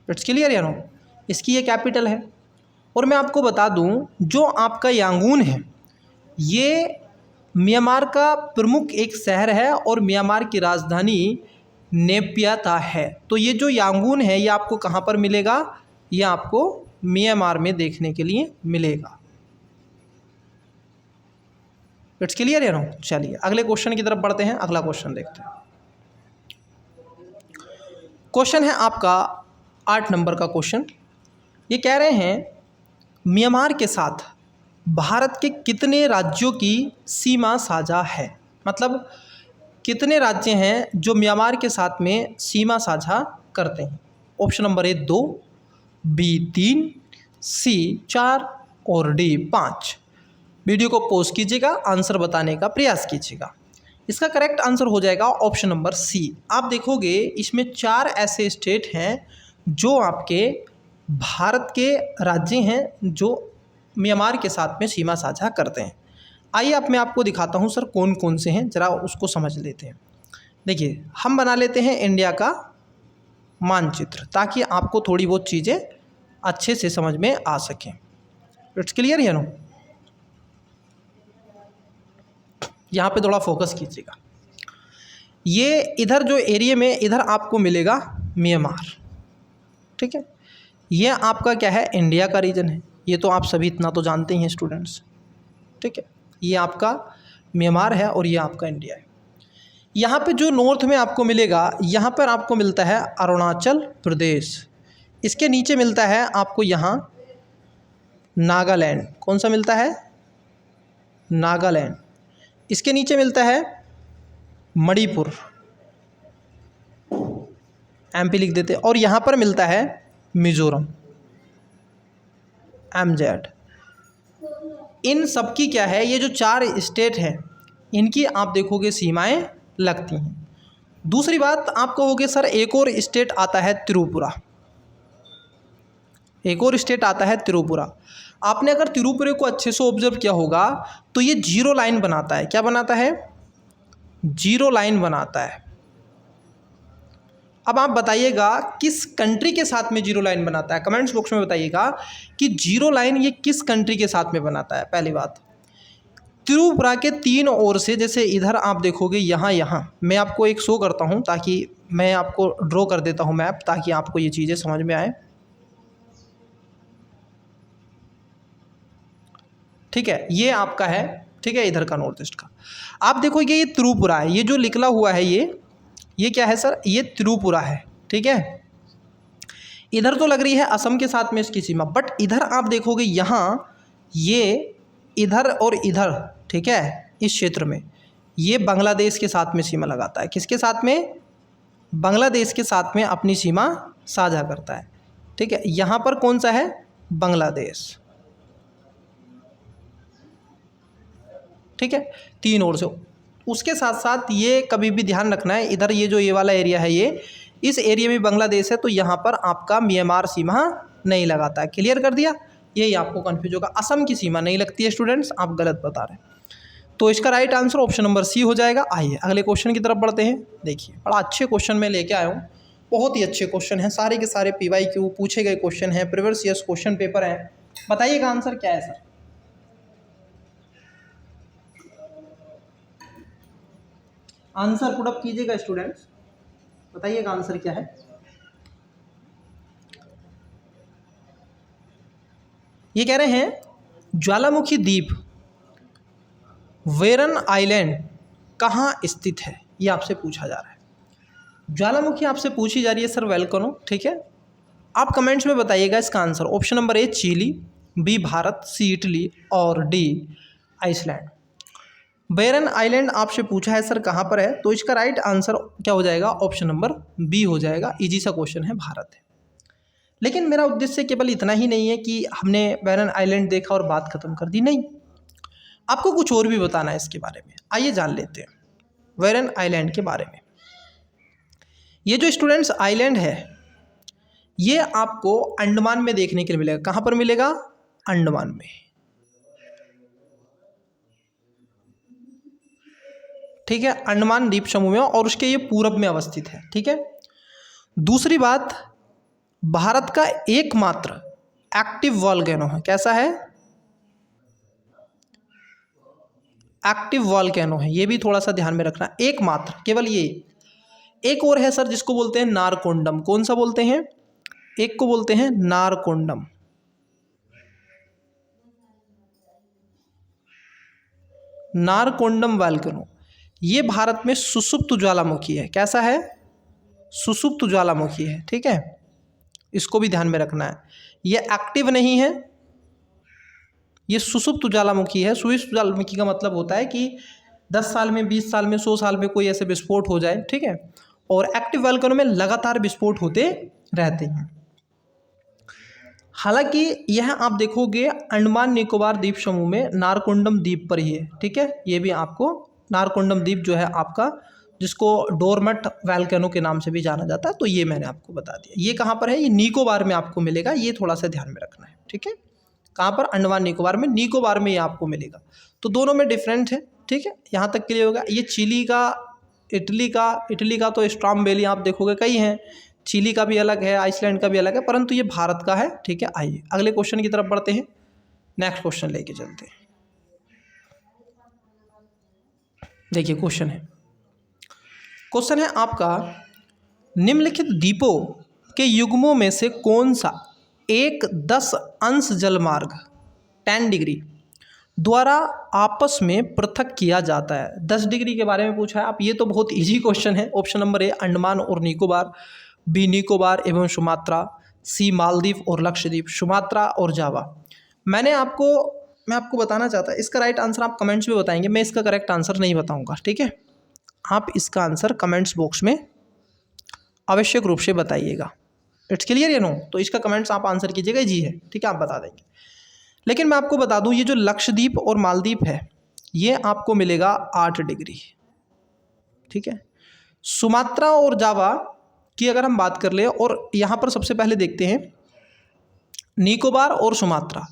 Speaker 1: इट्स क्लियर या नो, इसकी ये कैपिटल है। और मैं आपको बता दूं, जो आपका यांगून है ये म्यांमार का प्रमुख एक शहर है और म्यांमार की राजधानी नेपियाता है। तो ये जो यांगून है ये आपको कहाँ पर मिलेगा, ये आपको म्यांमार में देखने के लिए मिलेगा। इट्स क्लियर है नो। चलिए अगले क्वेश्चन की तरफ बढ़ते हैं। अगला क्वेश्चन देखते हैं। क्वेश्चन है आपका 8 नंबर का क्वेश्चन। ये कह रहे हैं म्यांमार के साथ भारत के कितने राज्यों की सीमा साझा है। मतलब कितने राज्य हैं जो म्यांमार के साथ में सीमा साझा करते हैं। ऑप्शन नंबर ए 2, बी 3, सी 4 और डी 5। वीडियो को पॉज कीजिएगा, आंसर बताने का प्रयास कीजिएगा। इसका करेक्ट आंसर हो जाएगा ऑप्शन नंबर सी। आप देखोगे इसमें 4 ऐसे स्टेट हैं जो आपके भारत के राज्य हैं जो म्यांमार के साथ में सीमा साझा करते हैं। आइए अब मैं आपको दिखाता हूं सर कौन कौन से हैं, ज़रा उसको समझ लेते हैं। देखिए हम बना लेते हैं इंडिया का मानचित्र ताकि आपको थोड़ी बहुत चीज़ें अच्छे से समझ में आ सकें। इट्स क्लियर है नो। यहाँ पे थोड़ा फोकस कीजिएगा। ये इधर जो एरिया में इधर आपको मिलेगा म्यांमार, ठीक है। ये आपका क्या है, इंडिया का रीजन है। ये तो आप सभी इतना तो जानते ही हैं स्टूडेंट्स, ठीक है। ये आपका म्यांमार है और ये आपका इंडिया है। यहाँ पे जो नॉर्थ में आपको मिलेगा, यहाँ पर आपको मिलता है अरुणाचल प्रदेश। इसके नीचे मिलता है आपको यहाँ नागालैंड। कौन सा मिलता है, नागालैंड। इसके नीचे मिलता है मणिपुर, एमपी लिख देते। और यहाँ पर मिलता है मिजोरम, एमजेड। इन सब की क्या है, ये जो 4 स्टेट हैं इनकी आप देखोगे सीमाएं लगती हैं। दूसरी बात आप कहोगे सर एक और स्टेट आता है त्रिपुरा, एक और स्टेट आता है त्रिपुरा। आपने अगर त्रिपुरा को अच्छे से ऑब्जर्व किया होगा तो ये 0 लाइन बनाता है। क्या बनाता है, 0 लाइन बनाता है। अब आप बताइएगा किस कंट्री के साथ में 0 लाइन बनाता है, कमेंट्स बॉक्स में बताइएगा कि 0 लाइन ये किस कंट्री के साथ में बनाता है। पहली बात, त्रिपुरा के 3 ओर से, जैसे इधर आप देखोगे यहाँ मैं आपको एक शो करता हूँ ताकि मैं आपको ड्रॉ कर देता हूँ मैप, ताकि आपको ये चीज़ें समझ में आए, ठीक है। ये आपका है, ठीक है, इधर का नॉर्थ ईस्ट का। आप देखोगे ये त्रिपुरा है, ये जो निकला हुआ है ये क्या है सर, ये त्रिपुरा है, ठीक है। इधर तो लग रही है असम के साथ में इसकी सीमा, बट इधर आप देखोगे यहाँ ये इधर और इधर, ठीक है, इस क्षेत्र में ये बांग्लादेश के साथ में सीमा लगाता है। किसके साथ में, बांग्लादेश के साथ में अपनी सीमा साझा करता है, ठीक है। यहाँ पर कौन सा है, बांग्लादेश, ठीक है, 3 ओर से। उसके साथ साथ ये कभी भी ध्यान रखना है, इधर ये जो ये वाला एरिया है ये, इस एरिया में बांग्लादेश है तो यहाँ पर आपका म्यांमार सीमा नहीं लगाता है। क्लियर कर दिया, यही आपको कन्फ्यूज होगा। असम की सीमा नहीं लगती है स्टूडेंट्स, आप गलत बता रहे हैं। तो इसका right answer option number C हो जाएगा। आइए अगले क्वेश्चन की तरफ बढ़ते हैं। देखिए बड़ा अच्छे क्वेश्चन मैं लेके आया हूँ, बहुत ही अच्छे क्वेश्चन हैं, सारे के सारे PYQ पूछे गए क्वेश्चन हैं, प्रीवियस ईयर्स क्वेश्चन पेपर हैं। बताइएगा आंसर क्या है सर, आंसर पुट अप कीजिएगा स्टूडेंट्स, बताइएगा आंसर क्या है। ये कह रहे हैं ज्वालामुखी द्वीप वेरन आइलैंड कहाँ स्थित है, ये आपसे पूछा जा रहा है। ज्वालामुखी आपसे पूछी जा रही है सर वोल्केनो, ठीक है। आप कमेंट्स में बताइएगा इसका answer. Option number A Chile, B Bharat, C Italy और डी आइसलैंड। बैरन आइलैंड आपसे पूछा है सर कहाँ पर है, तो इसका राइट आंसर क्या हो जाएगा, ऑप्शन नंबर बी हो जाएगा। इजी सा क्वेश्चन है, भारत है। लेकिन मेरा उद्देश्य केवल इतना ही नहीं है कि हमने बैरन आइलैंड देखा और बात खत्म कर दी, नहीं, आपको कुछ और भी बताना है इसके बारे में। आइए जान लेते हैं बैरन आइलैंड के बारे में। ये जो स्टूडेंट्स आइलैंड है ये आपको अंडमान में देखने के लिए मिलेगा। कहाँ पर मिलेगा, अंडमान में, ठीक है, अंडमान द्वीप समूह में, और उसके ये पूरब में अवस्थित है, ठीक है। दूसरी बात, भारत का एकमात्र एक्टिव वॉल्केनो है। कैसा है, एक्टिव वॉल्केनो है, ये भी थोड़ा सा ध्यान में रखना, एकमात्र, केवल ये। एक और है सर जिसको बोलते हैं नारकोंडम। कौन सा बोलते हैं, एक को बोलते हैं नारकोंडम। नारकोंडम वॉल्केनो ये भारत में सुसुप्त ज्वालामुखी है। कैसा है, सुसुप्त ज्वालामुखी है, ठीक है, इसको भी ध्यान में रखना है। ये एक्टिव नहीं है, ये सुसुप्त ज्वालामुखी है। सुसुप्त ज्वालामुखी का मतलब होता है कि 10 साल में, 20 साल में, 100 साल में कोई ऐसे विस्फोट हो जाए, ठीक है। और एक्टिव वॉल्केनो में लगातार विस्फोट होते रहते हैं। हालांकि यह आप देखोगे अंडमान निकोबार द्वीप समूह में नारकोंडम द्वीप पर ही है, ठीक है। ये भी आपको नारकोंडम द्वीप जो है आपका, जिसको डोरमट वॉल्केनो के नाम से भी जाना जाता है, तो ये मैंने आपको बता दिया। ये कहाँ पर है, ये निकोबार में आपको मिलेगा, ये थोड़ा सा ध्यान में रखना है, ठीक है। कहाँ पर, अंडमान निकोबार में, निकोबार में ये आपको मिलेगा। तो दोनों में डिफरेंट है, ठीक है, यहाँ तक के लिए होगा। ये चिली का, इटली का तो स्ट्रॉम वैली आप देखोगे कई हैं, चिली का भी अलग है, आइसलैंड का भी अलग है, परंतु ये भारत का है, ठीक है। आइए अगले क्वेश्चन की तरफ बढ़ते हैं, नेक्स्ट क्वेश्चन लेके चलते हैं। देखिए क्वेश्चन है आपका, निम्नलिखित द्वीपों के युग्मों में से कौन सा एक 10 अंश जलमार्ग 10 डिग्री द्वारा आपस में पृथक किया जाता है। 10 डिग्री के बारे में पूछा है आप, ये तो बहुत इजी क्वेश्चन है। ऑप्शन नंबर ए अंडमान और निकोबार, बी निकोबार एवं सुमात्रा, सी मालदीव और लक्षद्वीप, सुमात्रा और जावा। मैं आपको बताना चाहता, इसका राइट आंसर आप कमेंट्स में बताएंगे, मैं इसका करेक्ट आंसर नहीं बताऊंगा, ठीक है। आप इसका आंसर कमेंट्स बॉक्स में आवश्यक रूप से बताइएगा। इट्स क्लियर या नो, तो इसका कमेंट्स आप आंसर कीजिएगा, जी है, ठीक है, आप बता देंगे। लेकिन मैं आपको बता दूं, ये जो लक्षद्वीप और मालदीव है ये आपको मिलेगा 8 डिग्री, ठीक है। सुमात्रा और जावा की अगर हम बात कर ले, और यहाँ पर सबसे पहले देखते हैं निकोबार और सुमात्रा,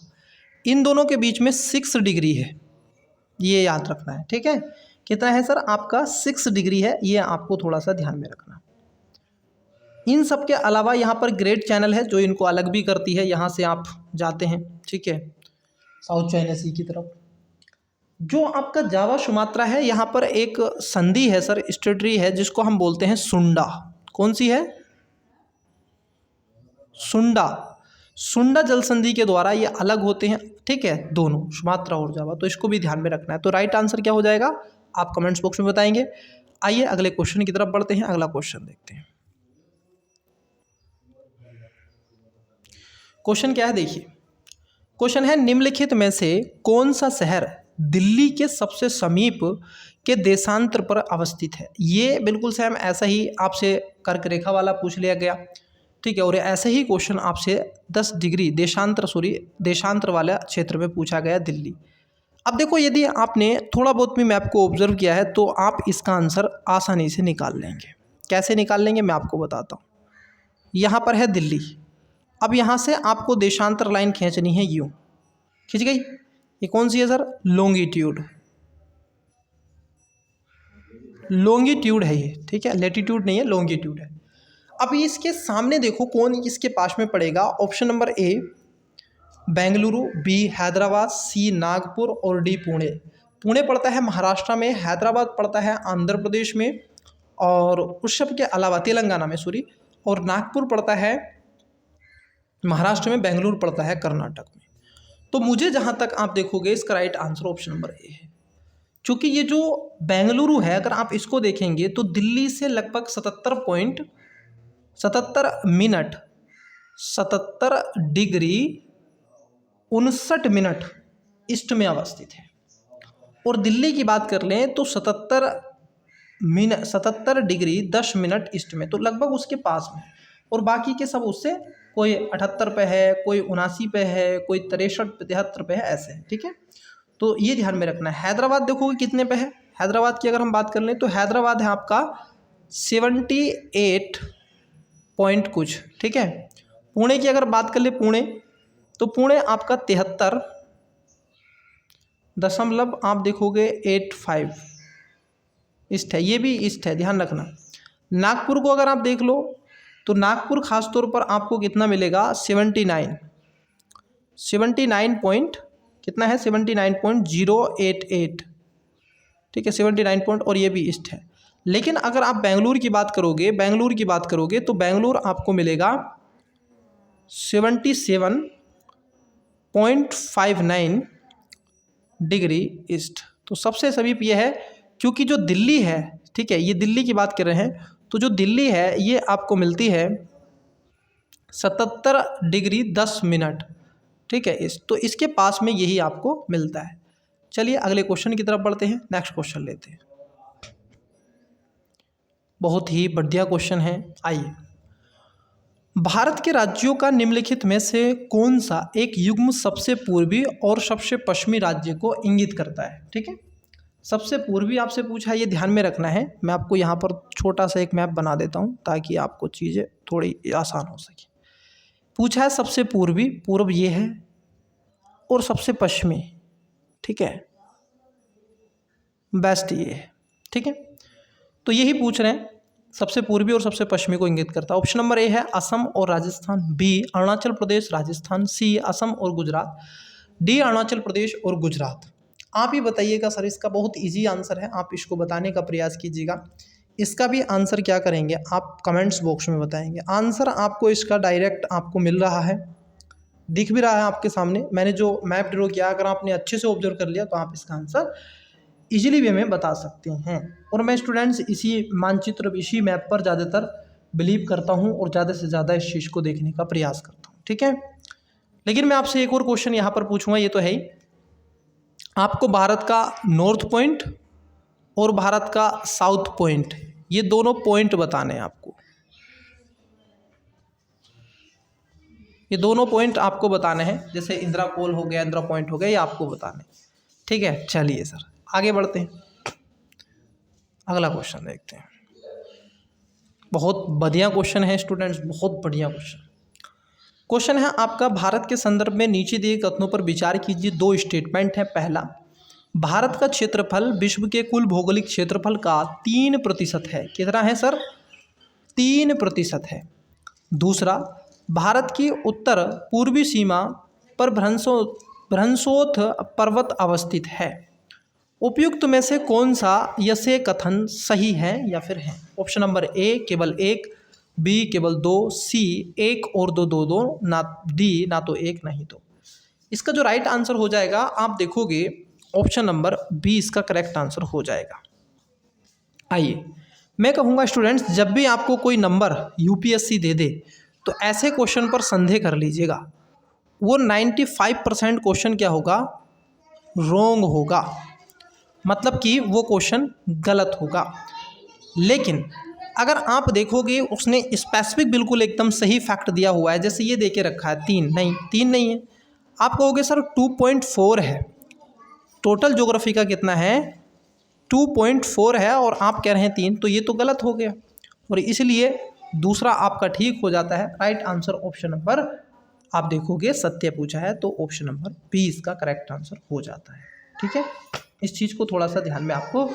Speaker 1: इन दोनों के बीच में 6 डिग्री है, ये याद रखना है, ठीक है। कितना है सर आपका, 6 डिग्री है, ये आपको थोड़ा सा ध्यान में रखना। इन सब के अलावा यहाँ पर ग्रेट चैनल है जो इनको अलग भी करती है, यहाँ से आप जाते हैं, ठीक है, साउथ चाइना सी की तरफ। जो आपका जावा सुमात्रा है, यहाँ पर एक संधि है सर, स्ट्रेटरी है, जिसको हम बोलते हैं सुंडा। कौन सी है, सुंडा जल संधि के द्वारा ये अलग होते हैं, ठीक है, दोनों सुमात्रा और जावा, तो इसको भी ध्यान में रखना है। तो राइट आंसर क्या हो जाएगा, आप कमेंट्स बॉक्स में बताएंगे। आइए अगले क्वेश्चन की तरफ बढ़ते हैं, अगला क्वेश्चन देखते हैं। क्वेश्चन क्या है, देखिए क्वेश्चन है, निम्नलिखित में से कौन सा शहर दिल्ली के सबसे समीप के देशांतर पर अवस्थित है। ये बिल्कुल सेम ऐसा ही आपसे कर्क रेखा वाला पूछ लिया गया, ठीक है, और ऐसे ही क्वेश्चन आपसे 10 डिग्री देशांतर वाला क्षेत्र में पूछा गया, दिल्ली। अब देखो, यदि आपने थोड़ा बहुत भी मैप को ऑब्जर्व किया है तो आप इसका आंसर आसानी से निकाल लेंगे। कैसे निकाल लेंगे मैं आपको बताता हूँ। यहाँ पर है दिल्ली, अब यहाँ से आपको देशांतर लाइन खींचनी है, यूँ खिंच गई। ये कौन सी है सर, लॉन्गिट्यूड है ये, ठीक है, लैटिट्यूड नहीं है, लॉन्गिट्यूड है। अब इसके सामने देखो कौन इसके पास में पड़ेगा। Option number A Bengaluru, B Hyderabad, C Nagpur और डी पुणे। पुणे पड़ता है महाराष्ट्र में, हैदराबाद पड़ता है आंध्र प्रदेश में, और उस सब के अलावा तेलंगाना में, सॉरी, और नागपुर पड़ता है महाराष्ट्र में, बेंगलुरु पड़ता है कर्नाटक में। तो मुझे जहाँ तक आप देखोगे इसका राइट आंसर ऑप्शन नंबर ए है। चूँकि ये जो बेंगलुरु है अगर आप इसको देखेंगे तो दिल्ली से लगभग 77 डिग्री ईस्ट में अवस्थित है। और दिल्ली की बात कर लें तो 77 डिग्री 10 मिनट ईस्ट में, तो लगभग उसके पास में। और बाकी के सब उससे कोई 78 पे है, कोई 79 पे है, कोई 63-73 पे है, ऐसे है। ठीक है, तो ये ध्यान में रखना है। हैदराबाद देखोगे कितने पे है, हैदराबाद की अगर हम बात कर लें तो हैदराबाद है आपका 78 पॉइंट कुछ। ठीक है, पुणे की अगर बात कर ले पुणे, तो पुणे आपका 73 आप देखोगे 85 ईस्ट है, ये भी ईस्ट है, ध्यान रखना। नागपुर को अगर आप देख लो तो नागपुर खास तौर पर आपको कितना मिलेगा 79 पॉइंट कितना है 79.088। ठीक है, 79 पॉइंट, और ये भी ईस्ट है। लेकिन अगर आप बेंगलुरु की बात करोगे तो बेंगलुरु आपको मिलेगा 77.59 डिग्री ईस्ट। तो सबसे समीप ये है, क्योंकि जो दिल्ली है, ठीक है, ये दिल्ली की बात कर रहे हैं, तो जो दिल्ली है ये आपको मिलती है 77 डिग्री 10 मिनट। ठीक है, तो इसके पास में यही आपको मिलता है। चलिए अगले क्वेश्चन की तरफ बढ़ते हैं, नेक्स्ट क्वेश्चन लेते हैं। बहुत ही बढ़िया क्वेश्चन है। आइए, भारत के राज्यों का निम्नलिखित में से कौन सा एक युग्म सबसे पूर्वी और सबसे पश्चिमी राज्य को इंगित करता है। ठीक है, सबसे पूर्वी आपसे पूछा है, ये ध्यान में रखना है। मैं आपको यहाँ पर छोटा सा एक मैप बना देता हूँ ताकि आपको चीज़ें थोड़ी आसान हो सके। पूछा है सबसे पूर्वी, पूर्व ये है, और सबसे पश्चिमी, ठीक है, बेस्ट ये है। ठीक है, तो यही पूछ रहे हैं, सबसे पूर्वी और सबसे पश्चिमी को इंगित करता है। ऑप्शन नंबर ए है असम और राजस्थान, बी अरुणाचल प्रदेश राजस्थान, सी असम और गुजरात, डी अरुणाचल प्रदेश और गुजरात। आप ही बताइएगा सर, इसका बहुत इजी आंसर है, आप इसको बताने का प्रयास कीजिएगा। इसका भी आंसर क्या करेंगे आप कमेंट्स बॉक्स में बताएंगे। आंसर आपको इसका डायरेक्ट आपको मिल रहा है, दिख भी रहा है आपके सामने। मैंने जो मैप ड्रॉ किया, अगर आपने अच्छे से ऑब्जर्व कर लिया तो आप इसका आंसर इजीली वे में बता सकते हैं। और मैं स्टूडेंट्स इसी मानचित्र, इसी मैप पर ज़्यादातर बिलीव करता हूँ और ज़्यादा से ज़्यादा इस चीज़ को देखने का प्रयास करता हूँ। ठीक है, लेकिन मैं आपसे एक और क्वेश्चन यहाँ पर पूछूंगा, ये तो है ही, आपको भारत का नॉर्थ पॉइंट और भारत का साउथ पॉइंट, ये दोनों पॉइंट बताने हैं आपको। ये दोनों पॉइंट आपको बताने हैं, जैसे इंदिरा कोल हो गया, इंदिरा पॉइंट हो गया, ये आपको बताने। ठीक है, चलिए सर आगे बढ़ते हैं, अगला क्वेश्चन देखते हैं। बहुत बढ़िया क्वेश्चन है स्टूडेंट्स, बहुत बढ़िया क्वेश्चन। क्वेश्चन है आपका, भारत के संदर्भ में नीचे दिए कथनों पर विचार कीजिए। दो स्टेटमेंट है। पहला, भारत का क्षेत्रफल विश्व के कुल भौगोलिक क्षेत्रफल का 3% है। कितना है सर? 3% है। दूसरा, भारत की उत्तर पूर्वी सीमा पर भ्रंशोथ पर्वत अवस्थित है। उपयुक्त में से कौन सा यह कथन सही है या फिर है? ऑप्शन नंबर ए केवल 1, बी केवल 2, सी 1 और 2 2 2, ना डी ना तो 1 नहीं 2। इसका जो राइट आंसर हो जाएगा, आप देखोगे ऑप्शन नंबर बी इसका करेक्ट आंसर हो जाएगा। आइए, मैं कहूँगा स्टूडेंट्स, जब भी आपको कोई नंबर यूपीएससी दे दे तो ऐसे क्वेश्चन पर संदेह कर लीजिएगा। वो 95% क्वेश्चन क्या होगा? रॉन्ग होगा, मतलब कि वो क्वेश्चन गलत होगा। लेकिन अगर आप देखोगे उसने स्पेसिफिक बिल्कुल एकदम सही फैक्ट दिया हुआ है, जैसे ये दे के रखा है 3 नहीं है। आप कहोगे सर 2.4 है, टोटल ज्योग्राफी का कितना है? 2.4 है और आप कह रहे हैं 3, तो ये तो गलत हो गया। और इसलिए दूसरा आपका ठीक हो जाता है। राइट आंसर ऑप्शन नंबर, आप देखोगे सत्य पूछा है तो ऑप्शन नंबर बी इसका करेक्ट आंसर हो जाता है। ठीक है, इस चीज़ को थोड़ा सा ध्यान में आपको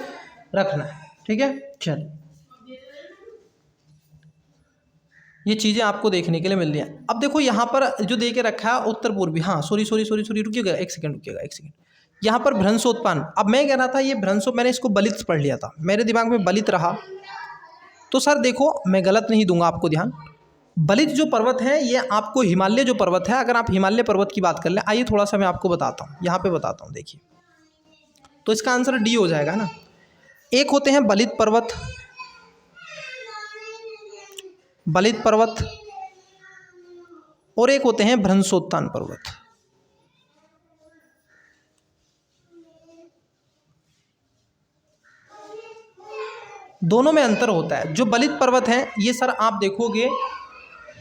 Speaker 1: रखना है। ठीक है, चलिए, ये चीज़ें आपको देखने के लिए मिल रही हैं। अब देखो यहाँ पर जो दे के रखा है उत्तर पूर्वी, हाँ सॉरी रुकिएगा, एक सेकंड। यहाँ पर भ्रंशोत्पन्न, अब मैं कह रहा था ये मैंने इसको बलित पढ़ लिया था, मेरे दिमाग में बलित रहा। तो सर देखो, मैं गलत नहीं दूंगा आपको ध्यान। बलित जो पर्वत है ये आपको हिमालय जो पर्वत है, अगर आप हिमालय पर्वत की बात कर लें, आइए थोड़ा सा मैं आपको बताता हूँ, यहाँ पे बताता हूँ। देखिए, तो इसका आंसर डी हो जाएगा ना। एक होते हैं बलित पर्वत, बलित पर्वत, और एक होते हैं भ्रंशोत्तान पर्वत। दोनों में अंतर होता है। जो बलित पर्वत हैं ये सर आप देखोगे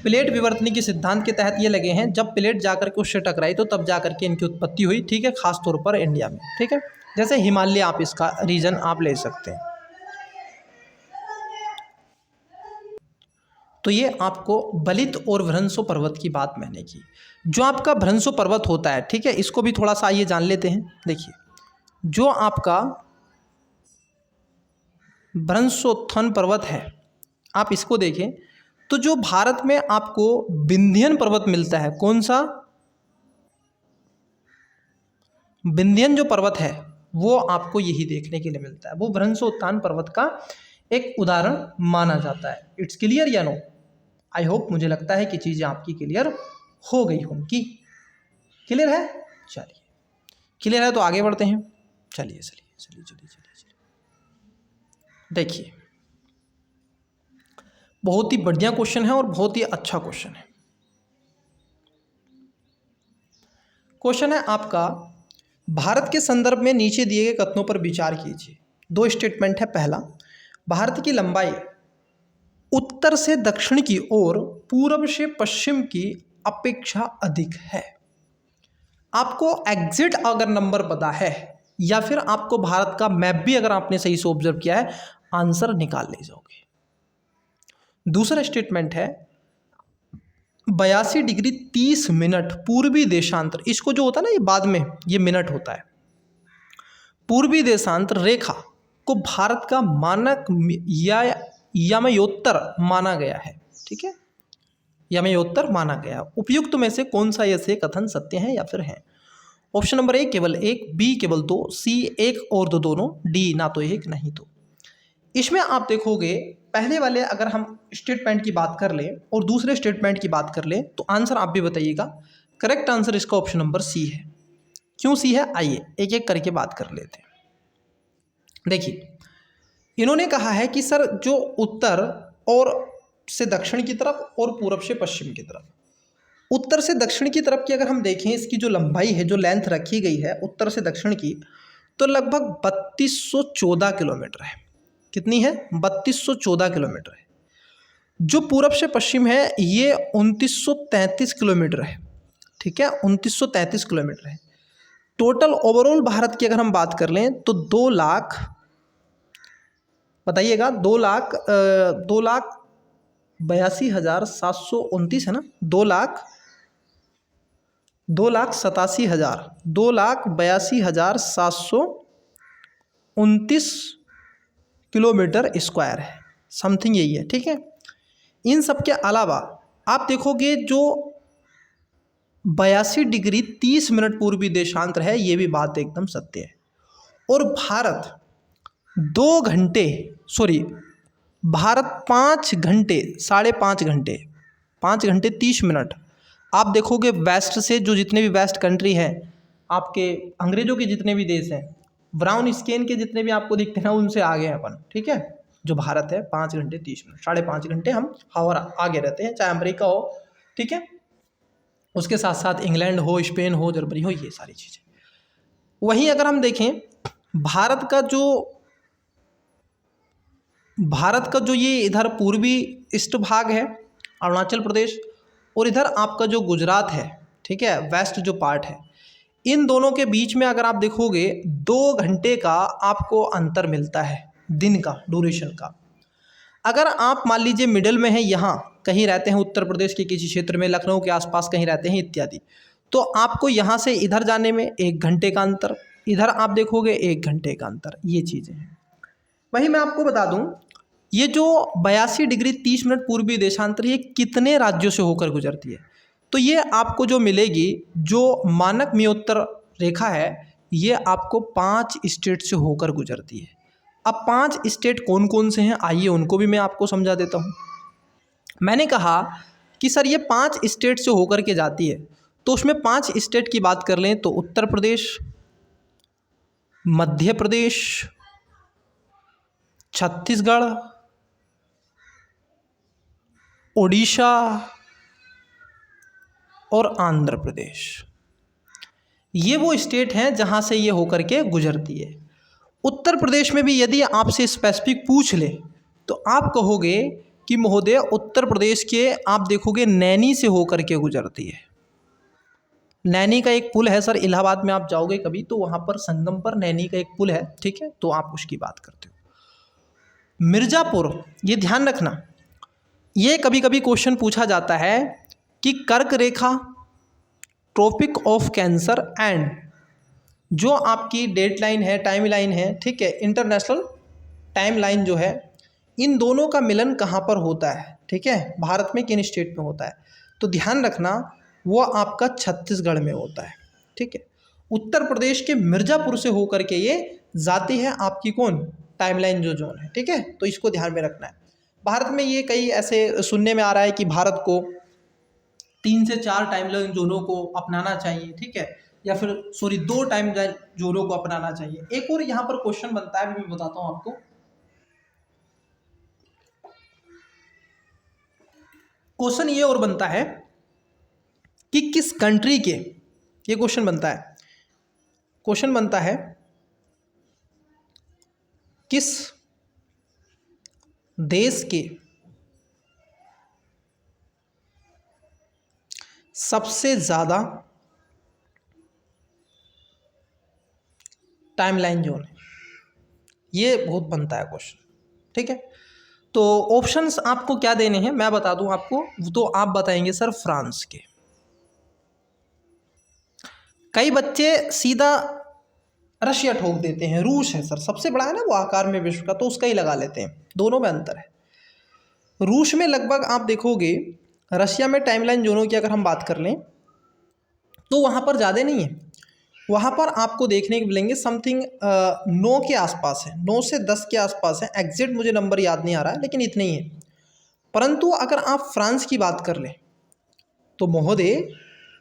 Speaker 1: प्लेट विवर्तनी के सिद्धांत के तहत ये लगे हैं, जब प्लेट जाकर के उससे टकराई तो तब जाकर के इनकी उत्पत्ति हुई, ठीक है, खास तौर पर इंडिया में, ठीक है। जैसे हिमालय आप इसका रीजन आप ले सकते हैं। तो ये आपको बलित और भ्रंशो पर्वत की बात मैंने की। जो आपका भ्रंशो पर्वत होता है, ठीक है, इसको भी थोड़ा सा आइए जान लेते हैं। देखिए जो आपका भ्रंशोत्थान पर्वत है, आप इसको देखें तो जो भारत में आपको विंध्यन पर्वत मिलता है, कौन सा, विंध्यन जो पर्वत है वो आपको यही देखने के लिए मिलता है, वो भ्रंशोत्थान पर्वत का एक उदाहरण माना जाता है। इट्स क्लियर या नो? आई होप, मुझे लगता है कि चीज़ें आपकी क्लियर हो गई होंगी। क्लियर है? चलिए क्लियर है तो आगे बढ़ते हैं। चलिए चलिए चलिए चलिए चलिए चलिए, देखिए बहुत ही बढ़िया क्वेश्चन है और बहुत ही अच्छा क्वेश्चन है। क्वेश्चन है आपका, भारत के संदर्भ में नीचे दिए गए कथनों पर विचार कीजिए। दो स्टेटमेंट है। पहला, भारत की लंबाई उत्तर से दक्षिण की ओर पूर्व से पश्चिम की अपेक्षा अधिक है। आपको एग्जिट अगर नंबर पता है या फिर आपको भारत का मैप भी अगर आपने सही से ऑब्जर्व किया है, आंसर निकाल ले जाओगे। दूसरा स्टेटमेंट है 82 डिग्री 30 मिनट पूर्वी देशांतर, इसको जो होता है ना ये बाद में ये मिनट होता है, पूर्वी देशांतर रेखा को भारत का मानक या यमयोत्तर माना गया है, ठीक है, यमयोत्तर माना गया। उपयुक्त में से कौन सा ऐसे कथन सत्य है या फिर है? ऑप्शन नंबर ए केवल एक, बी केवल दो, सी एक और दो दोनों, डी ना तो एक नहीं तो। इसमें आप देखोगे पहले वाले अगर हम स्टेटमेंट की बात कर लें और दूसरे स्टेटमेंट की बात कर लें तो आंसर आप भी बताइएगा। करेक्ट आंसर इसका ऑप्शन नंबर सी है। क्यों सी है, आइए एक एक करके बात कर लेते हैं। देखिए इन्होंने कहा है कि सर जो उत्तर और से दक्षिण की तरफ और पूरब से पश्चिम की तरफ, उत्तर से दक्षिण की तरफ की अगर हम देखें इसकी जो लंबाई है, जो लेंथ रखी गई है उत्तर से दक्षिण की, तो लगभग 3214 किलोमीटर है। कितनी है? 3214 किलोमीटर है। जो पूरब से पश्चिम है ये 2933 किलोमीटर है, ठीक है, 2933 किलोमीटर है। टोटल ओवरऑल भारत की अगर हम बात कर लें तो 2 लाख, बताइएगा, 2,82,729 है ना, 2,82,729 किलोमीटर स्क्वायर है, समथिंग यही है, ठीक है। इन सब के अलावा आप देखोगे जो 82 डिग्री 30 मिनट पूर्वी देशांतर है, ये भी बात एकदम सत्य है। और भारत 5 घंटे 5.5 घंटे 5 घंटे 30 मिनट, आप देखोगे वेस्ट से जो जितने भी वेस्ट कंट्री हैं, आपके अंग्रेजों के जितने भी देश हैं, ब्राउन स्किन के जितने भी आपको दिखते हैं उनसे आगे हैं अपन, ठीक है। जो भारत है 5 घंटे 30 मिनट, 5.5 घंटे हम हवा आगे रहते हैं, चाहे अमेरिका हो, ठीक है, उसके साथ साथ इंग्लैंड हो, स्पेन हो, जर्मनी हो, ये सारी चीज़ें। वहीं अगर हम देखें भारत का जो ये इधर पूर्वी ईस्ट भाग है अरुणाचल प्रदेश, और इधर आपका जो गुजरात है, ठीक है, वेस्ट जो पार्ट है, इन दोनों के बीच में अगर आप देखोगे 2 घंटे का आपको अंतर मिलता है दिन का ड्यूरेशन का। अगर आप मान लीजिए मिडिल में है, यहाँ कहीं रहते हैं, उत्तर प्रदेश के किसी क्षेत्र में, लखनऊ के आसपास कहीं रहते हैं इत्यादि, तो आपको यहाँ से इधर जाने में 1 घंटे का अंतर, इधर आप देखोगे 1 घंटे का अंतर, ये चीज़ें हैं। वहीं मैं आपको बता दूं ये जो 82 डिग्री 30 मिनट पूर्वी देशांतर ये कितने राज्यों से होकर गुजरती है, तो ये आपको जो मिलेगी, जो मानक मयोत्तर रेखा है, ये आपको 5 स्टेट से होकर गुजरती है। अब 5 स्टेट कौन कौन से हैं, आइए उनको भी मैं आपको समझा देता हूँ। मैंने कहा कि सर ये 5 स्टेट से होकर के जाती है, तो उसमें 5 स्टेट की बात कर लें तो उत्तर प्रदेश, मध्य प्रदेश, छत्तीसगढ़, उड़ीसा और आंध्र प्रदेश। ये वो स्टेट हैं जहाँ से ये होकर के गुजरती है। उत्तर प्रदेश में भी यदि आपसे स्पेसिफिक पूछ ले तो आप कहोगे कि महोदय उत्तर प्रदेश के आप देखोगे नैनी से होकर के गुजरती है। नैनी का एक पुल है सर, इलाहाबाद में आप जाओगे कभी तो वहाँ पर संगम पर नैनी का एक पुल है, ठीक है, तो आप उसकी बात करते हो। मिर्ज़ापुर, ये ध्यान रखना, ये कभी कभी क्वेश्चन पूछा जाता है कि कर्क रेखा, ट्रॉपिक ऑफ कैंसर एंड जो आपकी डेडलाइन है, टाइम लाइन है, ठीक है, इंटरनेशनल टाइम लाइन जो है, इन दोनों का मिलन कहाँ पर होता है, ठीक है, भारत में किन स्टेट में होता है, तो ध्यान रखना वो आपका छत्तीसगढ़ में होता है, ठीक है। उत्तर प्रदेश के मिर्ज़ापुर से होकर के ये जाती है आपकी कौन टाइमलाइन जो जोन है, ठीक है, तो इसको ध्यान में रखना है। भारत में ये कई ऐसे सुनने में आ रहा है कि भारत को 3 से 4 टाइमलाइन जोनों को अपनाना चाहिए, ठीक है, या फिर सॉरी 2 टाइम जोनों को अपनाना चाहिए। एक और यहाँ पर क्वेश्चन बनता है, मैं बताता हूँ आपको। क्वेश्चन ये और बनता है कि किस कंट्री के, ये क्वेश्चन बनता है, क्वेश्चन बनता है किस देश के सबसे ज़्यादा टाइमलाइन जोन है, ये बहुत बनता है क्वेश्चन, ठीक है। तो ऑप्शंस आपको क्या देने हैं मैं बता दूं आपको, तो आप बताएंगे सर फ्रांस के। कई बच्चे सीधा रशिया ठोक देते हैं, रूस है सर, सबसे बड़ा है ना वो आकार में विश्व का, तो उसका ही लगा लेते हैं, दोनों में अंतर है। रूस में लगभग आप देखोगे, रशिया में टाइमलाइन जोनों की अगर हम बात कर लें तो वहाँ पर ज़्यादा नहीं है, वहाँ पर आपको देखने को मिलेंगे समथिंग 9 के आसपास है, 9 से 10 के आसपास है, एग्जैक्ट मुझे नंबर याद नहीं आ रहा है लेकिन इतने ही है। परंतु अगर आप फ्रांस की बात कर लें तो महोदय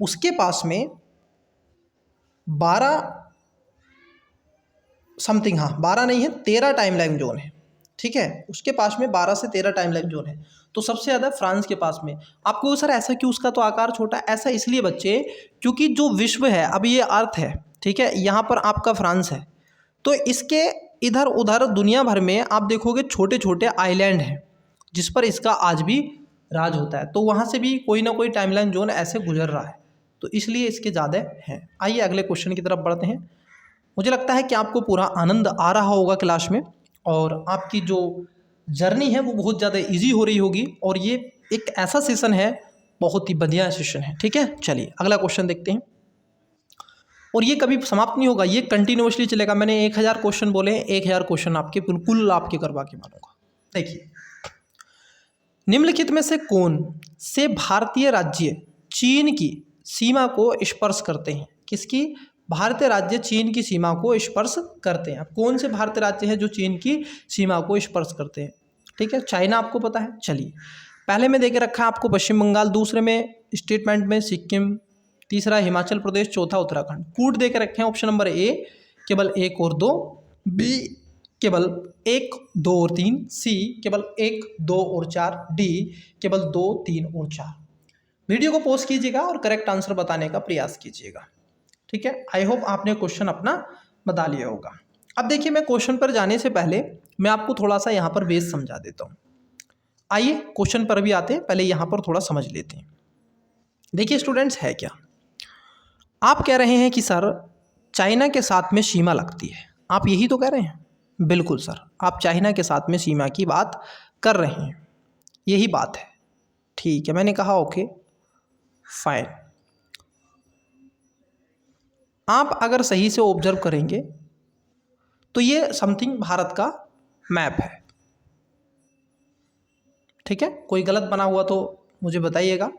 Speaker 1: उसके पास में 12 समथिंग, हाँ 12 नहीं है 13 टाइमलाइन जोन है, ठीक है, उसके पास में 12 से 13 टाइमलाइन जोन है, तो सबसे ज़्यादा फ्रांस के पास में। आपको सर ऐसा क्यों, उसका तो आकार छोटा है, ऐसा इसलिए बच्चे क्योंकि जो विश्व है, अब ये अर्थ है, ठीक है, यहाँ पर आपका फ्रांस है, तो इसके इधर उधर दुनिया भर में आप देखोगे छोटे छोटे आइलैंड हैं जिस पर इसका आज भी राज होता है, तो वहाँ से भी कोई ना कोई टाइमलाइन जोन ऐसे गुजर रहा है, तो इसलिए इसके ज़्यादा हैं। आइए अगले क्वेश्चन की तरफ बढ़ते हैं। मुझे लगता है कि आपको पूरा आनंद आ रहा होगा क्लास में और आपकी जो जर्नी है वो बहुत ज़्यादा इजी हो रही होगी, और ये एक ऐसा सेशन है, बहुत ही बढ़िया सेशन है, ठीक है। चलिए अगला क्वेश्चन देखते हैं, और ये कभी समाप्त नहीं होगा, ये कंटिन्यूसली चलेगा। मैंने 1000 क्वेश्चन बोले हैं, 1000 क्वेश्चन आपके बिल्कुल आपके करवा के मानूंगा। देखिए, निम्नलिखित में से कौन से भारतीय राज्य चीन की सीमा को स्पर्श करते हैं? किसकी? भारतीय राज्य चीन की सीमा को स्पर्श करते हैं। अब कौन से भारतीय राज्य हैं जो चीन की सीमा को स्पर्श करते हैं? ठीक है, चाइना आपको पता है। चलिए, पहले में देके रखा है आपको पश्चिम बंगाल, दूसरे में स्टेटमेंट में सिक्किम, तीसरा हिमाचल प्रदेश, चौथा उत्तराखंड। कूट देके रखे हैं ऑप्शन नंबर ए केवल 1 और 2, बी केवल 1, 2 और 3, सी केवल 1, 2 और 4, डी केवल 2, 3 और 4। वीडियो को पॉज कीजिएगा और करेक्ट आंसर बताने का प्रयास कीजिएगा, ठीक है। आई होप आपने क्वेश्चन अपना बता लिया होगा। अब देखिए, मैं क्वेश्चन पर जाने से पहले मैं आपको थोड़ा सा यहाँ पर बेस समझा देता हूँ। आइए क्वेश्चन पर भी आते हैं, पहले यहाँ पर थोड़ा समझ लेते हैं। देखिए स्टूडेंट्स, है क्या, आप कह रहे हैं कि सर चाइना के साथ में सीमा लगती है, आप यही तो कह रहे हैं? बिल्कुल सर, आप चाइना के साथ में सीमा की बात कर रहे हैं, यही बात है। ठीक है, मैंने कहा ओके फाइन। आप अगर सही से ऑब्जर्व करेंगे तो ये समथिंग भारत का मैप है, ठीक है। कोई गलत बना हुआ तो मुझे बताइएगा,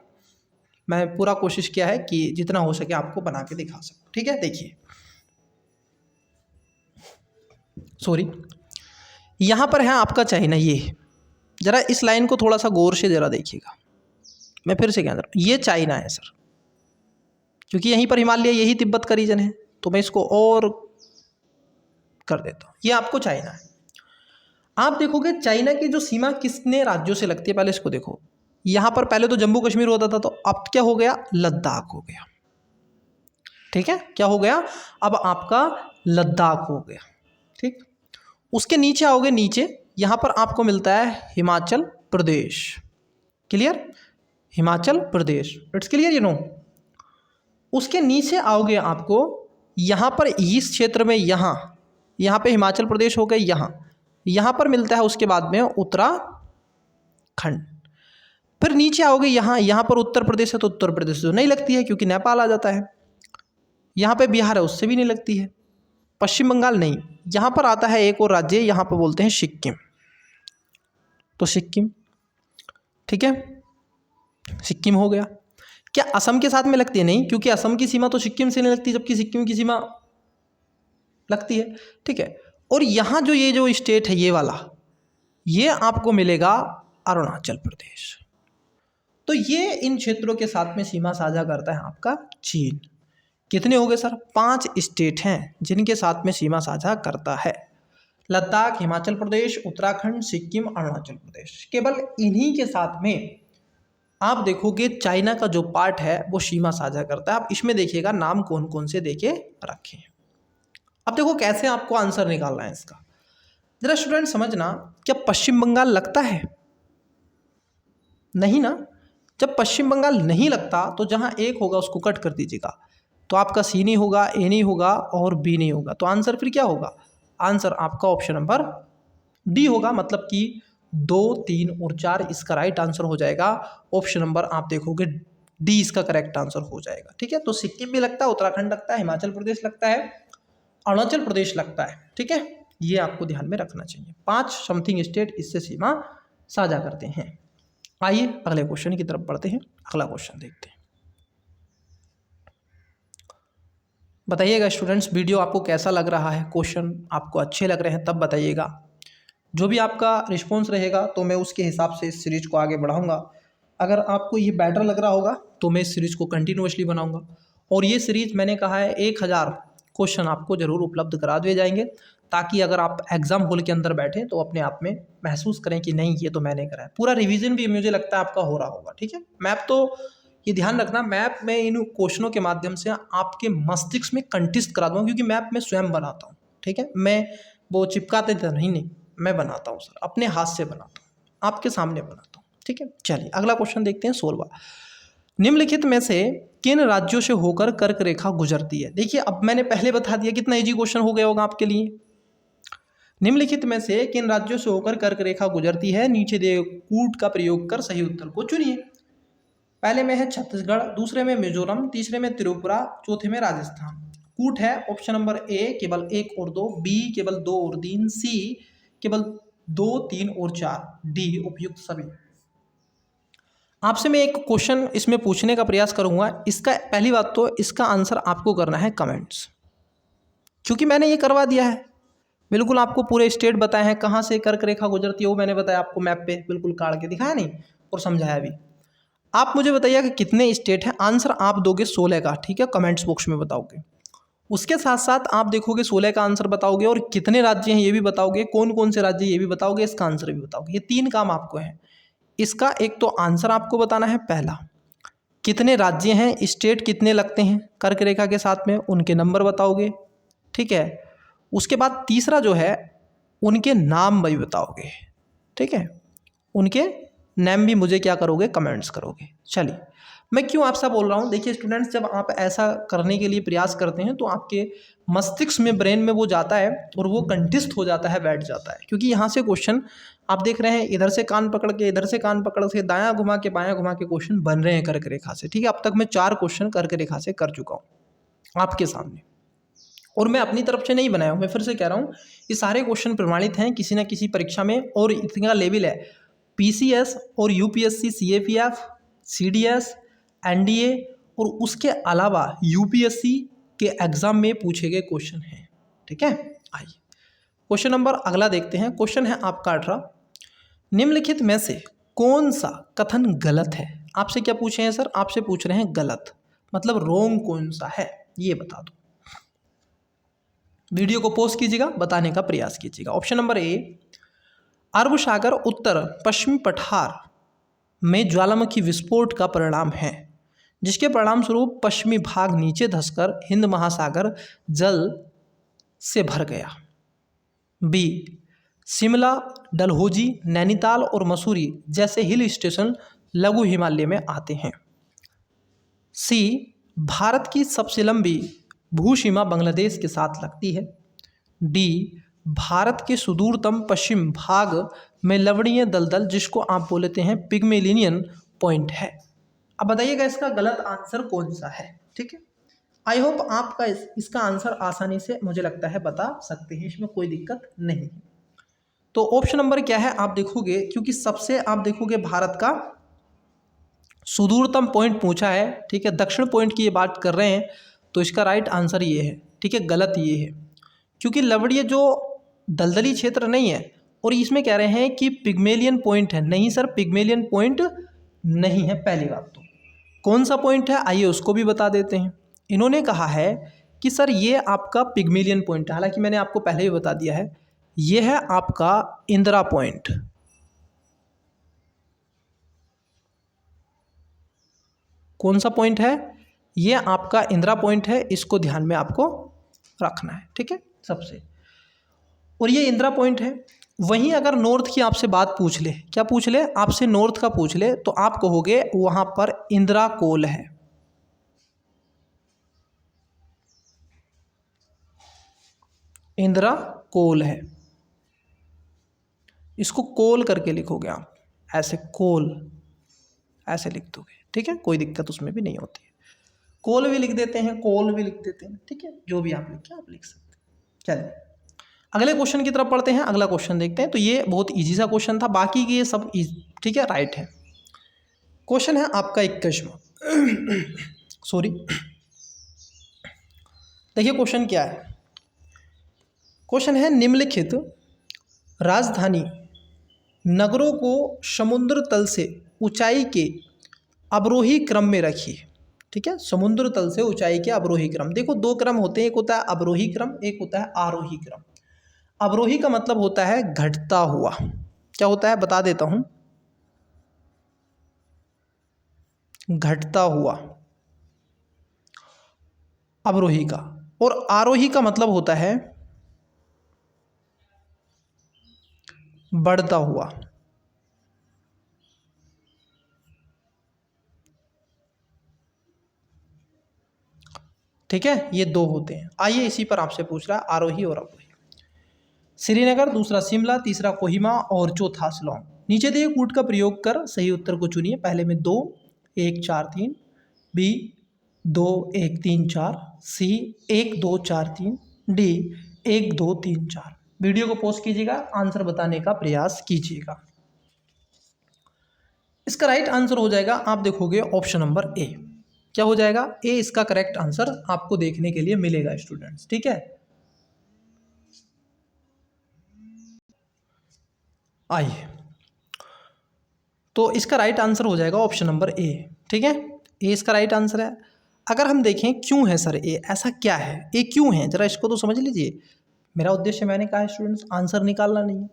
Speaker 1: मैं पूरा कोशिश किया है कि जितना हो सके आपको बना के दिखा सकूं, ठीक है। देखिए, सॉरी, यहाँ पर है आपका चाइना, ये ज़रा इस लाइन को थोड़ा सा गौर से ज़रा देखिएगा, मैं फिर से कह रहा हूँ, ये चाइना है सर, क्योंकि यहीं पर हिमालय, यही तिब्बत का रीजन है, तो मैं इसको और कर देता हूँ। ये आपको चाइना है। आप देखोगे चाइना की जो सीमा कितने राज्यों से लगती है, पहले इसको देखो। यहाँ पर पहले तो जम्मू कश्मीर होता था, तो अब क्या हो गया, लद्दाख हो गया। ठीक है, क्या हो गया, अब आपका लद्दाख हो गया। ठीक, उसके नीचे आओगे, नीचे यहाँ पर आपको मिलता है Himachal Pradesh. Clear, Himachal Pradesh, it's clear, उसके नीचे आओगे आपको यहाँ पर इस क्षेत्र में, यहाँ पे हिमाचल प्रदेश हो गए, यहाँ पर मिलता है उसके बाद में उत्तराखंड। फिर नीचे आओगे यहाँ पर उत्तर प्रदेश है, तो उत्तर प्रदेश जो नहीं लगती है क्योंकि नेपाल आ जाता है। यहाँ पे बिहार है, उससे भी नहीं लगती है। पश्चिम बंगाल नहीं। यहाँ पर आता है एक और राज्य, यहाँ पर बोलते हैं सिक्किम, तो सिक्किम। ठीक है, सिक्किम हो गया। क्या असम के साथ में लगती है? नहीं, क्योंकि असम की सीमा तो सिक्किम से नहीं लगती, जबकि सिक्किम की सीमा लगती है। ठीक है, और यहाँ जो ये जो स्टेट है, ये वाला, ये आपको मिलेगा अरुणाचल प्रदेश। तो ये इन क्षेत्रों के साथ में सीमा साझा करता है आपका चीन। कितने हो गए सर? 5 स्टेट हैं जिनके साथ में सीमा साझा करता है। लद्दाख, हिमाचल प्रदेश, उत्तराखंड, सिक्किम, अरुणाचल प्रदेश। केवल इन्हीं के साथ में आप देखोगे चाइना का जो पार्ट है वो सीमा साझा करता है। आप इसमें देखिएगा नाम कौन कौन से देके रखे हैं। अब देखो कैसे आपको आंसर निकालना है इसका। जरा स्टूडेंट समझना, क्या पश्चिम बंगाल लगता है? नहीं ना। जब पश्चिम बंगाल नहीं लगता तो जहां एक होगा उसको कट कर दीजिएगा, तो आपका सी नहीं होगा, ए नहीं होगा और बी नहीं होगा। तो आंसर फिर क्या होगा? आंसर आपका ऑप्शन नंबर डी होगा, मतलब कि 2, 3 और 4 इसका राइट आंसर हो जाएगा। ऑप्शन नंबर आप देखोगे डी इसका करेक्ट आंसर हो जाएगा। ठीक है, तो सिक्किम भी लगता है, उत्तराखंड लगता है, हिमाचल प्रदेश लगता है, अरुणाचल प्रदेश लगता है। ठीक है, ये आपको ध्यान में रखना चाहिए। 5 समथिंग स्टेट इससे सीमा साझा करते हैं। आइए अगले क्वेश्चन की तरफ बढ़ते हैं। अगला क्वेश्चन देखते हैं। बताइएगा स्टूडेंट्स, वीडियो आपको कैसा लग रहा है, क्वेश्चन आपको अच्छे लग रहे हैं तब बताइएगा। जो भी आपका रिस्पॉन्स रहेगा तो मैं उसके हिसाब से इस सीरीज को आगे बढ़ाऊंगा। अगर आपको ये बेटर लग रहा होगा तो मैं इस सीरीज़ को कंटिन्यूअसली बनाऊंगा। और ये सीरीज़ मैंने कहा है 1000 क्वेश्चन आपको ज़रूर उपलब्ध करा दिए जाएंगे, ताकि अगर आप एग्ज़ाम हॉल के अंदर बैठें तो अपने आप में महसूस करें कि नहीं ये तो मैंने करा है। पूरा रिवीजन भी मुझे लगता है आपका हो रहा होगा। ठीक है, मैप तो ये ध्यान रखना, मैप में इन क्वेश्चनों के माध्यम से आपके मस्तिष्क में कंठित करा दूँगा, क्योंकि मैप मैं स्वयं बनाता हूँ। ठीक है, मैं वो चिपकाते तो नहीं, मैं बनाता हूँ सर, अपने हाथ से बनाता हूँ, आपके सामने बनाता हूँ। ठीक है, चलिए अगला क्वेश्चन देखते हैं 16वां। निम्नलिखित में से किन राज्यों से होकर कर्क रेखा गुजरती है? देखिए अब मैंने पहले बता दिया, कितना इजी क्वेश्चन हो गया होगा आपके लिए। निम्नलिखित में से किन राज्यों से होकर कर्क रेखा गुजरती है? नीचे दिए कूट का प्रयोग कर सही उत्तर को चुनिए। पहले में है छत्तीसगढ़, दूसरे में मिजोरम, तीसरे में त्रिपुरा, चौथे में राजस्थान। कूट है ऑप्शन नंबर ए केवल 1 और 2, बी केवल 2 और 3, सी केवल 2, 3 और 4, डी उपयुक्त सभी। आपसे मैं एक क्वेश्चन इसमें पूछने का प्रयास करूंगा। इसका पहली बात तो इसका आंसर आपको करना है कमेंट्स, क्योंकि मैंने ये करवा दिया है। बिल्कुल आपको पूरे स्टेट बताए हैं कहाँ से कर्क रेखा गुजरती है, वो मैंने बताया आपको मैप पे बिल्कुल काट के दिखाया नहीं और समझाया भी। आप मुझे बताइए कि कितने स्टेट हैं। आंसर आप दोगे 16 का, ठीक है, कमेंट्स बॉक्स में बताओगे। उसके साथ साथ आप देखोगे 16 का आंसर बताओगे और कितने राज्य हैं ये भी बताओगे, कौन कौन से राज्य ये भी बताओगे, इसका आंसर भी बताओगे। ये 3 काम आपको है। इसका एक तो आंसर आपको बताना है, पहला कितने राज्य हैं, स्टेट कितने लगते हैं कर्क रेखा के साथ में, उनके नंबर बताओगे। ठीक है, उसके बाद तीसरा जो है उनके नाम भी बताओगे। ठीक है, उनके नेम भी मुझे क्या करोगे, कमेंट्स करोगे। चलिए मैं क्यों आपसे बोल रहा हूँ, देखिए स्टूडेंट्स, जब आप ऐसा करने के लिए प्रयास करते हैं तो आपके मस्तिष्क में, ब्रेन में वो जाता है और वो कंठिस्थ हो जाता है, बैठ जाता है। क्योंकि यहाँ से क्वेश्चन आप देख रहे हैं, इधर से कान पकड़ के, इधर से कान पकड़ के, दायां घुमा के बायां घुमा के क्वेश्चन बन रहे हैं कर्क रेखा से। ठीक है, अब तक मैं 4 क्वेश्चन कर्क रेखा से कर चुका हूँ आपके सामने, और मैं अपनी तरफ से नहीं बनाया हूँ। मैं फिर से कह रहा हूँ, ये सारे क्वेश्चन प्रमाणित हैं किसी न किसी परीक्षा में, और इतना लेवल है पीसीएस और यूपीएससी, सीएपीएफ, सीडीएस, एनडीए और उसके अलावा यूपीएससी के एग्जाम में पूछे गए क्वेश्चन हैं। ठीक है, आइए क्वेश्चन नंबर अगला देखते हैं। क्वेश्चन है आपका 18, निम्नलिखित में से कौन सा कथन गलत है? आपसे क्या पूछे हैं सर? आपसे पूछ रहे हैं गलत, मतलब रोंग कौन सा है ये बता दो। वीडियो को पॉज कीजिएगा, बताने का प्रयास कीजिएगा। ऑप्शन नंबर ए, अरब सागर उत्तर पश्चिमी पठार में ज्वालामुखी विस्फोट का परिणाम है, जिसके परिणाम स्वरूप पश्चिमी भाग नीचे धंसकर हिंद महासागर जल से भर गया। बी, शिमला, डलहौजी, नैनीताल और मसूरी जैसे हिल स्टेशन लघु हिमालय में आते हैं। सी, भारत की सबसे लंबी भूसीमा बांग्लादेश के साथ लगती है। डी, भारत के सुदूरतम पश्चिम भाग में लवणीय दलदल जिसको आप बोलते हैं पिग्मेलियन पॉइंट है। अब बताइएगा इसका गलत आंसर कौन सा है। ठीक है, आई होप आपका इसका आंसर आसानी से मुझे लगता है बता सकते हैं, इसमें कोई दिक्कत नहीं। तो ऑप्शन नंबर क्या है आप देखोगे, क्योंकि सबसे आप देखोगे भारत का सुदूरतम पॉइंट पूछा है, ठीक है, दक्षिण पॉइंट की ये बात कर रहे हैं, तो इसका राइट आंसर ये है। ठीक है, गलत ये है, क्योंकि लवणीय जो दलदली क्षेत्र नहीं है, और इसमें कह रहे हैं कि पिग्मेलियन पॉइंट है। नहीं सर, पिग्मेलियन पॉइंट नहीं है। पहली बात तो कौन सा पॉइंट है आइए उसको भी बता देते हैं। इन्होंने कहा है कि सर ये आपका पिग्मेलियन पॉइंट है, हालांकि मैंने आपको पहले ही बता दिया है, ये है आपका इंदिरा पॉइंट। कौन सा पॉइंट है? ये आपका इंदिरा पॉइंट है, इसको ध्यान में आपको रखना है। ठीक है, सबसे, और ये इंदिरा पॉइंट है। वहीं अगर नॉर्थ की आपसे बात पूछ ले, क्या पूछ ले आपसे, नॉर्थ का पूछ ले, तो आप कहोगे वहां पर इंदिरा कोल है। इंदिरा कोल है, इसको कोल करके लिखोगे आप, ऐसे कोल ऐसे लिख दोगे। ठीक है, कोई दिक्कत उसमें भी नहीं होती है। कोल भी लिख देते हैं, कोल भी लिख देते हैं। ठीक है, जो भी आप लिखे आप लिख सकते हैं। चलिए अगले क्वेश्चन की तरफ पढ़ते हैं। अगला क्वेश्चन देखते हैं। तो ये बहुत इजी सा क्वेश्चन था, बाकी के ये सब ठीक है, राइट है। क्वेश्चन है आपका 21वां सॉरी, देखिए क्वेश्चन क्या है। क्वेश्चन है, निम्नलिखित राजधानी नगरों को समुद्र तल से ऊंचाई के अवरोही क्रम में रखिए। ठीक है, समुद्र तल से ऊंचाई के अवरोही क्रम। देखो दो क्रम होते हैं, एक होता है अवरोही क्रम, एक होता है आरोही क्रम। अवरोही का मतलब होता है घटता हुआ। क्या होता है बता देता हूं, घटता हुआ अवरोही का। और आरोही का मतलब होता है बढ़ता हुआ। ठीक है, ये दो होते हैं। आइए इसी पर आपसे पूछ रहा है, आरोही और अवरोही। श्रीनगर, दूसरा शिमला, तीसरा कोहिमा और चौथा शिलोंग। नीचे दिए कूट का प्रयोग कर सही उत्तर को चुनिए। पहले में 2 1 4 3, बी 2 1 3 4, सी 1 2 4 3, डी 1 2 3 4। वीडियो को पॉज कीजिएगा, आंसर बताने का प्रयास कीजिएगा। इसका राइट आंसर हो जाएगा, आप देखोगे ऑप्शन नंबर ए। क्या हो जाएगा? ए इसका करेक्ट आंसर आपको देखने के लिए मिलेगा स्टूडेंट्स। ठीक है, आइए, तो इसका राइट आंसर हो जाएगा ऑप्शन नंबर ए। ठीक है, ए इसका राइट आंसर है। अगर हम देखें क्यों है सर ए, ऐसा क्या है, ए क्यों है, जरा इसको तो समझ लीजिए। मेरा उद्देश्य मैंने कहा स्टूडेंट्स आंसर निकालना नहीं है,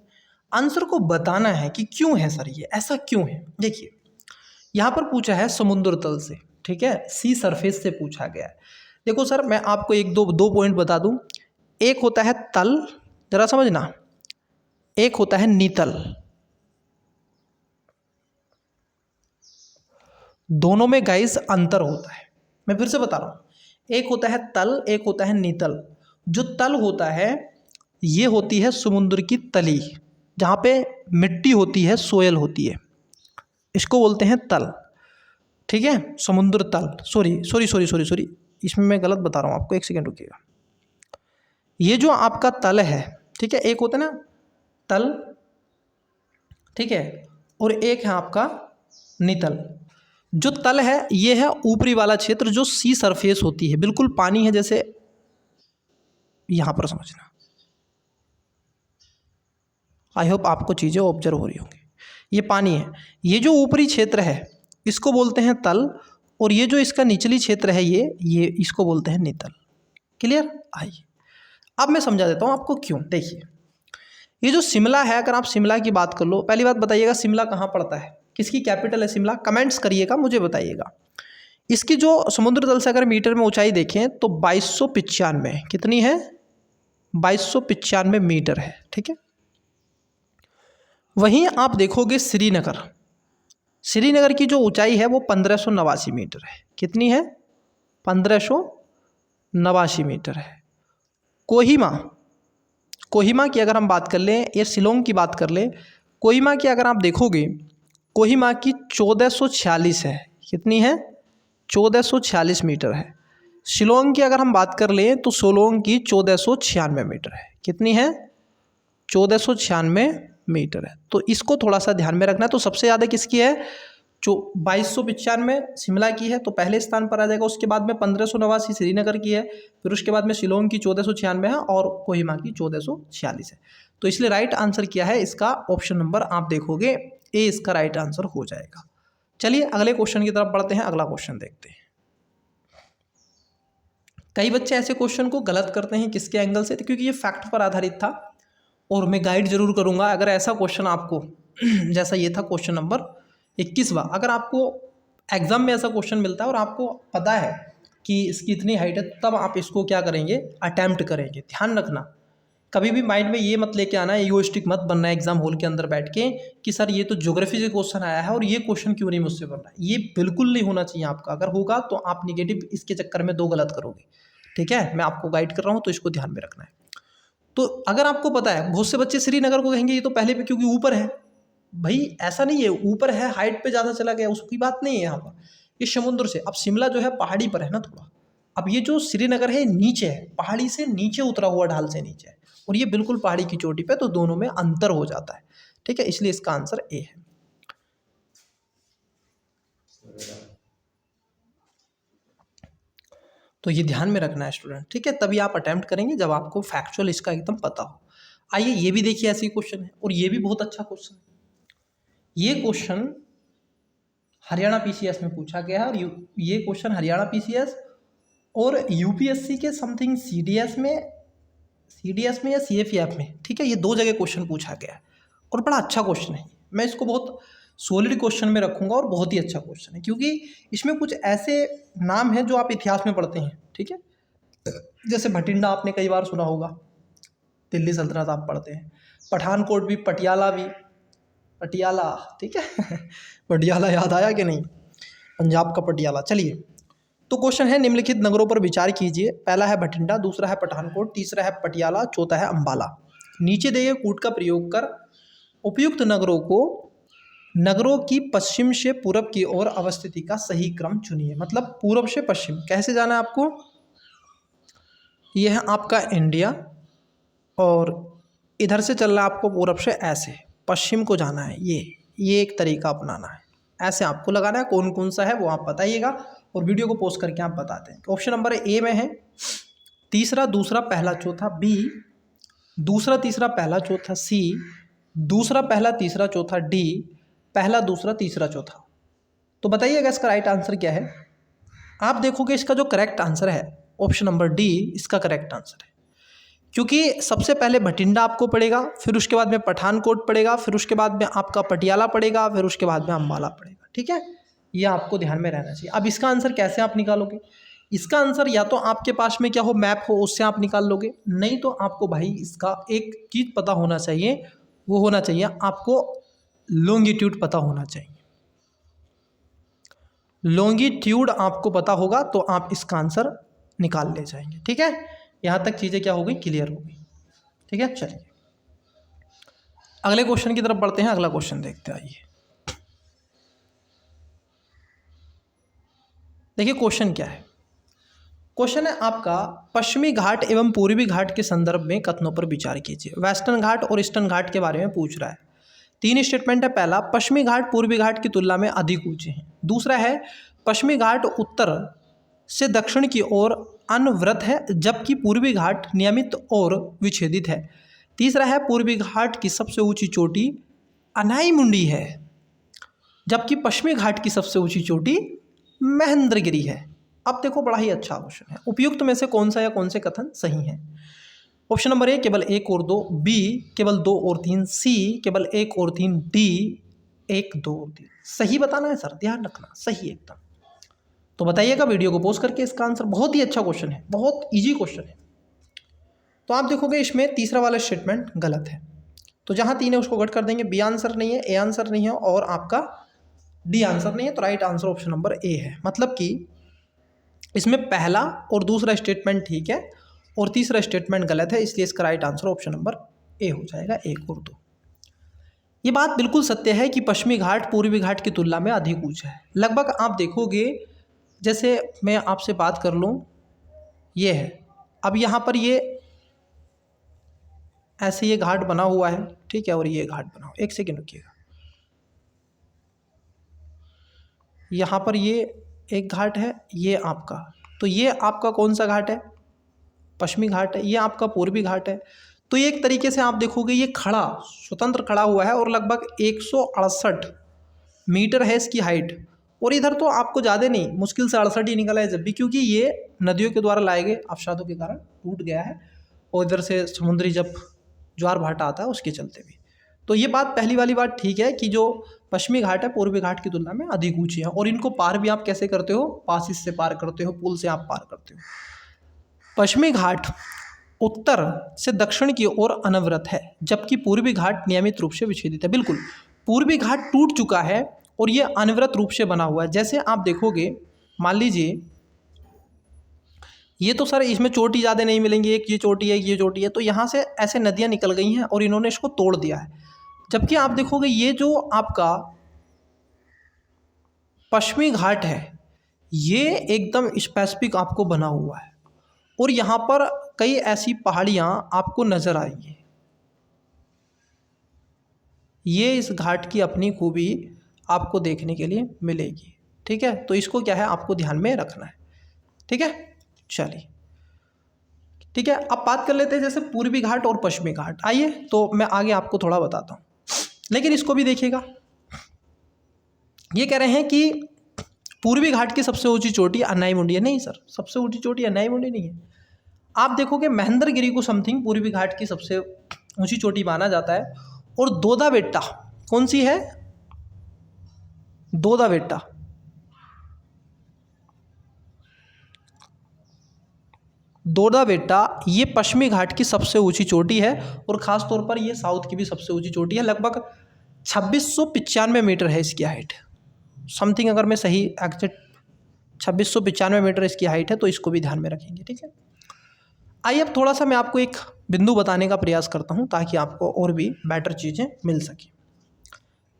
Speaker 1: आंसर को बताना है कि क्यों है सर ये, ऐसा क्यों है। देखिए यहाँ पर पूछा है समुद्र तल से, ठीक है, सी सरफेस से पूछा गया है। देखो सर मैं आपको एक दो पॉइंट बता दूं। एक होता है तल, जरा समझना, एक होता है नीतल। दोनों में गाइस अंतर होता है। मैं फिर से बता रहा हूं, एक होता है तल, एक होता है नीतल। जो तल होता है ये होती है समुद्र की तली, जहां पे मिट्टी होती है, सोयल होती है, इसको बोलते हैं तल। ठीक है, समुद्र तल। सॉरी, इसमें मैं गलत बता रहा हूं आपको, एक सेकेंड रुकिएगा। ये जो आपका तल है, ठीक है, एक होता है ना तल, ठीक है, और एक है आपका नितल। जो तल है ये है ऊपरी वाला क्षेत्र, जो सी सरफेस होती है, बिल्कुल पानी है जैसे, यहां पर समझना। आई होप आपको चीजें ऑब्जर्व हो रही होंगी। ये पानी है, ये जो ऊपरी क्षेत्र है इसको बोलते हैं तल, और ये जो इसका निचली क्षेत्र है ये इसको बोलते हैं नितल। क्लियर? आइए अब मैं समझा देता हूँ आपको क्यों। देखिए, ये जो शिमला है, अगर आप शिमला की बात कर लो, पहली बात बताइएगा शिमला कहाँ पड़ता है, किसकी कैपिटल है शिमला, कमेंट्स करिएगा, मुझे बताइएगा। इसकी जो समुद्र तल से अगर मीटर में ऊंचाई देखें तो 2295, कितनी है, 2295 मीटर है, ठीक है। वहीं आप देखोगे श्रीनगर, श्रीनगर की जो ऊंचाई है वो 1589 मीटर है, कितनी है, 1589 मीटर है। कोहिमा, कोहिमा की अगर हम बात कर लें या शिलोंग की बात कर लें, कोहिमा की अगर आप देखोगे, कोहिमा की 1446 है, कितनी है, 1446 मीटर है। शिलोंग की अगर हम बात कर लें तो शिलोंग की 1496 मीटर है, कितनी है, 1496 मीटर है। तो इसको थोड़ा सा ध्यान में रखना है। तो सबसे ज़्यादा किसकी है, जो 2295 शिमला की है, तो पहले स्थान पर आ जाएगा। उसके बाद में 1589 श्रीनगर की है, फिर उसके बाद में शिलोंग की 1496 है और कोहिमा की 1446 है। तो इसलिए राइट आंसर क्या है इसका, ऑप्शन नंबर आप देखोगे ए इसका राइट आंसर हो जाएगा। चलिए अगले क्वेश्चन की तरफ बढ़ते हैं। अगला क्वेश्चन देखते हैं। कई बच्चे ऐसे क्वेश्चन को गलत करते हैं, किसके एंगल से, क्योंकि ये फैक्ट पर आधारित था और मैं गाइड जरूर करूंगा। अगर ऐसा क्वेश्चन आपको जैसा ये था क्वेश्चन नंबर 21वां, अगर आपको एग्जाम में ऐसा क्वेश्चन मिलता है और आपको पता है कि इसकी इतनी हाइट है, तब आप इसको क्या करेंगे, अटैम्प्ट करेंगे। ध्यान रखना, कभी भी माइंड में ये मत लेके आना, ईगोइस्टिक मत बनना है एग्जाम हॉल के अंदर बैठ के कि सर ये तो ज्योग्राफी से क्वेश्चन आया है और ये क्वेश्चन क्यों नहीं मुझसे बन रहा है। ये बिल्कुल नहीं होना चाहिए आपका। अगर होगा तो आप निगेटिव इसके चक्कर में 2 गलत करोगे, ठीक है। मैं आपको गाइड कर रहा हूँ तो इसको ध्यान में रखना है। तो अगर आपको पता है, बहुत से बच्चे श्रीनगर को कहेंगे ये तो पहले पे क्योंकि ऊपर है। भाई ऐसा नहीं है, ऊपर है, हाइट पे ज़्यादा चला गया, उसकी बात नहीं है यहाँ पर। ये समुद्र से, अब शिमला जो है पहाड़ी पर है ना थोड़ा, अब ये जो श्रीनगर है नीचे है, पहाड़ी से नीचे उतरा हुआ, ढाल से नीचे है, और ये बिल्कुल पहाड़ी की चोटी पे, तो दोनों में अंतर हो जाता है, ठीक है। इसलिए इसका आंसर ए है। तो ये ध्यान में रखना है स्टूडेंट, ठीक है। तभी आप अटेम्प्ट करेंगे जब आपको फैक्चुअल इसका एकदम पता हो। आइए ये भी देखिए, ऐसे क्वेश्चन है और ये भी बहुत अच्छा क्वेश्चन है। ये क्वेश्चन हरियाणा पीसीएस में पूछा गया है और ये क्वेश्चन हरियाणा पीसीएस और यूपीएससी के समथिंग सीडीएस में या सीएफईएफ में, ठीक है। ये 2 जगह क्वेश्चन पूछा गया है और बड़ा अच्छा क्वेश्चन है। मैं इसको बहुत सॉलिड क्वेश्चन में रखूंगा और बहुत ही अच्छा क्वेश्चन है, क्योंकि इसमें कुछ ऐसे नाम हैं जो आप इतिहास में पढ़ते हैं, ठीक है। जैसे भटिंडा आपने कई बार सुना होगा, दिल्ली सल्तनत आप पढ़ते हैं, पठानकोट भी, पटियाला भी, पटियाला, ठीक है पटियाला याद आया कि नहीं, पंजाब का पटियाला। चलिए, तो क्वेश्चन है निम्नलिखित नगरों पर विचार कीजिए। पहला है भटिंडा, दूसरा है पठानकोट, तीसरा है पटियाला, चौथा है अंबाला। नीचे दिए कूट का प्रयोग कर उपयुक्त नगरों की पश्चिम से पूरब की ओर अवस्थिति का सही क्रम चुनिए। मतलब पूरब से पश्चिम कैसे जाना है आपको, यह है आपका इंडिया और इधर से चलना है आपको पूरब से, ऐसे पश्चिम को जाना है। ये एक तरीका अपनाना है, ऐसे आपको लगाना है। कौन कौन सा है वो आप बताइएगा और वीडियो को पोस्ट करके आप बताते हैं। ऑप्शन नंबर ए में है तीसरा दूसरा पहला चौथा, बी दूसरा तीसरा पहला चौथा, सी दूसरा पहला तीसरा चौथा, डी पहला दूसरा तीसरा चौथा। तो बताइएगा इसका राइट आंसर क्या है। आप देखोगे इसका जो करेक्ट आंसर है ऑप्शन नंबर डी इसका करेक्ट आंसर है, क्योंकि सबसे पहले भटिंडा आपको पड़ेगा, फिर उसके बाद में पठानकोट पड़ेगा, फिर उसके बाद में आपका पटियाला पड़ेगा, फिर उसके बाद में अंबाला पड़ेगा, ठीक है। ये आपको ध्यान में रहना चाहिए। अब इसका आंसर कैसे आप निकालोगे, इसका आंसर या तो आपके पास में क्या हो, मैप हो, उससे आप निकाल लोगे, नहीं तो आपको भाई इसका एक चीज़ पता होना चाहिए, वो होना चाहिए आपको लॉन्गिट्यूड पता होना चाहिए। लॉन्गिट्यूड आपको पता होगा तो आप इसका आंसर निकाल ले जाएंगे, ठीक है। यहाँ तक चीज़ें क्या हो गई, क्लियर हो गई, ठीक है। चलिए अगले क्वेश्चन की तरफ बढ़ते हैं। अगला क्वेश्चन देखते हैं। आइए देखिए क्वेश्चन क्या है। क्वेश्चन है आपका पश्चिमी घाट एवं पूर्वी घाट के संदर्भ में कथनों पर विचार कीजिए। वेस्टर्न घाट और ईस्टर्न घाट के बारे में पूछ रहा है। 3 स्टेटमेंट है। पहला, पश्चिमी घाट पूर्वी घाट की तुलना में अधिक ऊंचे हैं। दूसरा है पश्चिमी घाट उत्तर से दक्षिण की ओर अनवरत है, जबकि पूर्वी घाट नियमित और विच्छेदित है। तीसरा है पूर्वी घाट की सबसे ऊंची चोटी अनाईमुंडी है, जबकि पश्चिमी घाट की सबसे ऊंची चोटी महेंद्रगिरी है। अब देखो बड़ा ही अच्छा क्वेश्चन है। उपयुक्त में से कौन सा या कौन से कथन सही है। ऑप्शन नंबर ए केवल 1 और 2, बी केवल 2 और 3, सी केवल 1 और 3, डी 1 2 और 3। सही बताना है सर, ध्यान रखना, सही एकदम। तो बताइएगा वीडियो को पॉज करके इसका आंसर। बहुत ही अच्छा क्वेश्चन है, बहुत इजी क्वेश्चन है। तो आप देखोगे इसमें तीसरा वाला स्टेटमेंट गलत है, तो जहाँ 3 है उसको कट कर देंगे। बी आंसर नहीं है, ए आंसर नहीं है और आपका डी आंसर नहीं है, तो राइट आंसर ऑप्शन नंबर ए है। मतलब कि इसमें पहला और दूसरा स्टेटमेंट ठीक है और तीसरा स्टेटमेंट गलत है, इसलिए इसका राइट आंसर ऑप्शन नंबर ए हो जाएगा, 1 और 2। ये बात बिल्कुल सत्य है कि पश्चिमी घाट पूर्वी घाट की तुलना में अधिक ऊंचा है। लगभग आप देखोगे, जैसे मैं आपसे बात कर लूँ, ये है, अब यहाँ पर ये ऐसे ये घाट बना हुआ है, ठीक है, और ये घाट बना हुआ, एक सेकेंड रुकिएगा। यहाँ पर ये एक घाट है, ये आपका, तो ये आपका कौन सा घाट है? पश्चिमी घाट है। ये आपका पूर्वी घाट है। तो ये एक तरीके से आप देखोगे ये खड़ा, स्वतंत्र खड़ा हुआ है और लगभग 168 मीटर है इसकी हाइट। और इधर तो आपको ज़्यादा नहीं, मुश्किल से 68 ही निकला है जब भी, क्योंकि ये नदियों के द्वारा लाए गए अवसादों के कारण टूट गया है और इधर से समुद्री जब ज्वार भाटा आता है उसके चलते भी। तो ये बात, पहली वाली बात ठीक है कि जो पश्चिमी घाट है पूर्वी घाट की तुलना में अधिक ऊंची है। और इनको पार भी आप कैसे करते हो? पासिस से पार करते हो, पुल से आप पार करते हो। पश्चिमी घाट उत्तर से दक्षिण की ओर अनवरत है, जबकि पूर्वी घाट नियमित रूप से विच्छेदित है। बिल्कुल, पूर्वी घाट टूट चुका है और ये अनवरत रूप से बना हुआ है। जैसे आप देखोगे, मान लीजिए ये तो सर इसमें चोटी ज़्यादा नहीं मिलेंगी, एक ये चोटी है, ये चोटी है, तो यहाँ से ऐसे नदियाँ निकल गई हैं और इन्होंने इसको तोड़ दिया है। जबकि आप देखोगे ये जो आपका पश्चिमी घाट है ये एकदम स्पेसिफिक आपको बना हुआ है और यहाँ पर कई ऐसी पहाड़ियाँ आपको नज़र आएंगी। ये इस घाट की अपनी खूबी आपको देखने के लिए मिलेगी, ठीक है। तो इसको क्या है, आपको ध्यान में रखना है, ठीक है। चलिए ठीक है, अब बात कर लेते हैं जैसे पूर्वी घाट और पश्चिमी घाट। आइए तो मैं आगे आपको थोड़ा बताता हूँ, लेकिन इसको भी देखिएगा। ये कह रहे हैं कि पूर्वी घाट की सबसे ऊंची चोटी अन्नाईमुंडी है। नहीं सर, सबसे ऊंची चोटी अन्नाईमुंडी नहीं है। आप देखोगे महेंद्रगिरी को समथिंग पूर्वी घाट की सबसे ऊंची चोटी माना जाता है। और दोदा बेट्टा कौन सी है? दोदा बेट्टा, दोदा बेट्टा ये पश्चिमी घाट की सबसे ऊंची चोटी है और ख़ास तौर पर ये साउथ की भी सबसे ऊंची चोटी है। लगभग 2695 मीटर है इसकी हाइट समथिंग, अगर मैं सही एग्जैक्ट 2695 मीटर इसकी हाइट है, तो इसको भी ध्यान में रखेंगे, ठीक है। आइए अब थोड़ा सा मैं आपको एक बिंदु बताने का प्रयास करता हूँ ताकि आपको और भी बेटर चीज़ें मिल सकें।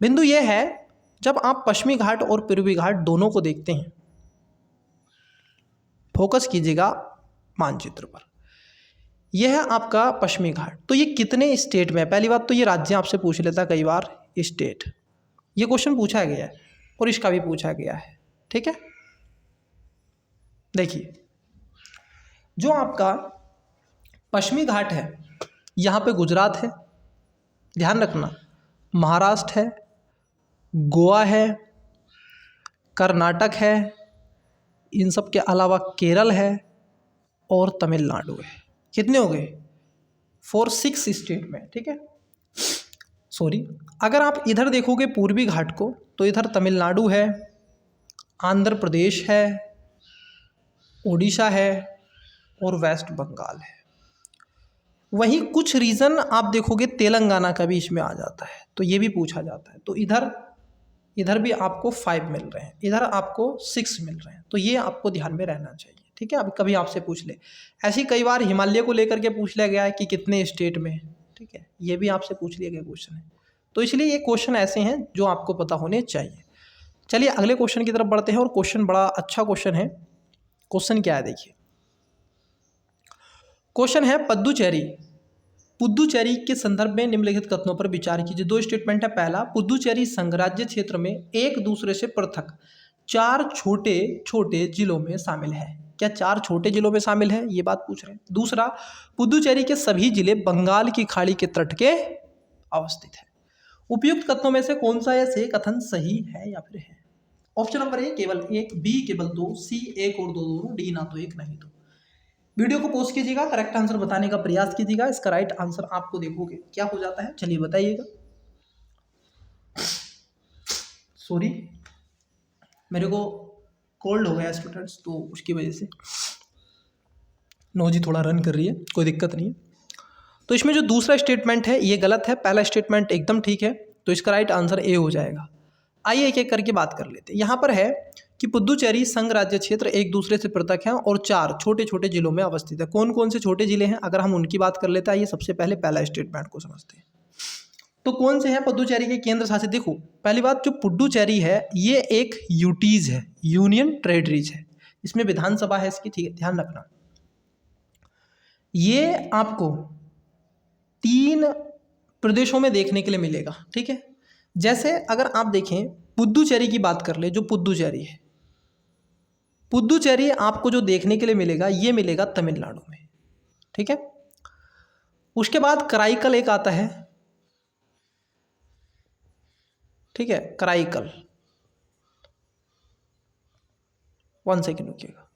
Speaker 1: बिंदु ये है, जब आप पश्चिमी घाट और पूर्वी घाट दोनों को देखते हैं, फोकस कीजिएगा मानचित्र पर। यह है आपका पश्चिमी घाट। तो ये कितने स्टेट में है? पहली बात तो ये राज्य आपसे पूछ लेता कई बार, स्टेट, ये क्वेश्चन पूछा गया है और इसका भी पूछा गया है, ठीक है। देखिए, जो आपका पश्चिमी घाट है यहाँ पे गुजरात है, ध्यान रखना, महाराष्ट्र है, गोवा है, कर्नाटक है, इन सब के अलावा केरल है और तमिलनाडु है। कितने हो गए? 6 स्टेट में, ठीक है। सॉरी, अगर आप इधर देखोगे पूर्वी घाट को, तो इधर तमिलनाडु है, आंध्र प्रदेश है, उड़ीसा है और वेस्ट बंगाल है। वहीं कुछ रीजन आप देखोगे तेलंगाना का भी इसमें आ जाता है, तो ये भी पूछा जाता है। तो इधर भी आपको 5 मिल रहे हैं, इधर आपको 6 मिल रहे हैं, तो ये आपको ध्यान में रहना चाहिए, ठीक है। अब कभी आपसे पूछ ले, ऐसी कई बार हिमालय को लेकर के पूछ लिया गया है कि कितने स्टेट में, ठीक है, ये भी आपसे पूछ लिया गया क्वेश्चन है। तो इसलिए ये क्वेश्चन ऐसे हैं जो आपको पता होने चाहिए। चलिए अगले क्वेश्चन की तरफ बढ़ते हैं और क्वेश्चन बड़ा अच्छा क्वेश्चन है। क्वेश्चन क्या है देखिए, क्वेश्चन है पुद्दुचेरी के संदर्भ में निम्नलिखित कथनों पर विचार कीजिए। 2 स्टेटमेंट है। पहला, पुद्दुचेरी संघराज्य क्षेत्र में एक दूसरे से पृथक 4 छोटे छोटे जिलों में शामिल है। क्या 4 छोटे जिलों में शामिल है? ये बात पूछ रहे हैं। दूसरा, पुद्दुचेरी के सभी जिले बंगाल की खाड़ी के तट के अवस्थित है। उपयुक्त कथनों में से कौन सा ऐसे कथन सही है या फिर है? ऑप्शन नंबर ए केवल 1, बी केवल 2, सी 1 और 2 दोनों, डी ना तो 1 नहीं 2। वीडियो को पोस्ट कीजिएगा, करेक्ट आंसर बताने का प्रयास कीजिएगा। इसका राइट आंसर आपको देखोगे क्या हो जाता है, चलिए बताइएगा। सॉरी, मेरे को कोल्ड हो गया स्टूडेंट्स, तो उसकी वजह से नोजी थोड़ा रन कर रही है, कोई दिक्कत नहीं है। तो इसमें जो दूसरा स्टेटमेंट है ये गलत है, पहला स्टेटमेंट एकदम ठीक है, तो इसका राइट आंसर ए हो जाएगा। आइए एक एक करके बात कर लेते हैं। यहाँ पर है कि पुद्दुचेरी संघ राज्य क्षेत्र एक दूसरे से पृथक हैं और 4 छोटे छोटे जिलों में अवस्थित है। कौन कौन से छोटे जिले हैं, अगर हम उनकी बात कर लेते हैं। आइए सबसे पहले पहला स्टेटमेंट को समझते हैं। तो कौन से हैं पुद्दुचेरी के केंद्र शासित? देखो, पहली बात, जो पुद्दुचेरी है ये एक यूटीज है, यूनियन टेरिटरीज है, इसमें विधानसभा है इसकी, ठीक है, ध्यान रखना। ये आपको 3 प्रदेशों में देखने के लिए मिलेगा, ठीक है। जैसे अगर आप देखें पुद्दुचेरी की बात कर ले, जो पुद्दुचेरी है, पुद्दुचेरी आपको जो देखने के लिए मिलेगा ये मिलेगा तमिलनाडु में, ठीक है। उसके बाद कराईकल एक आता है, ठीक है, कराईकल। 1 सेकेंड रुकिएगा।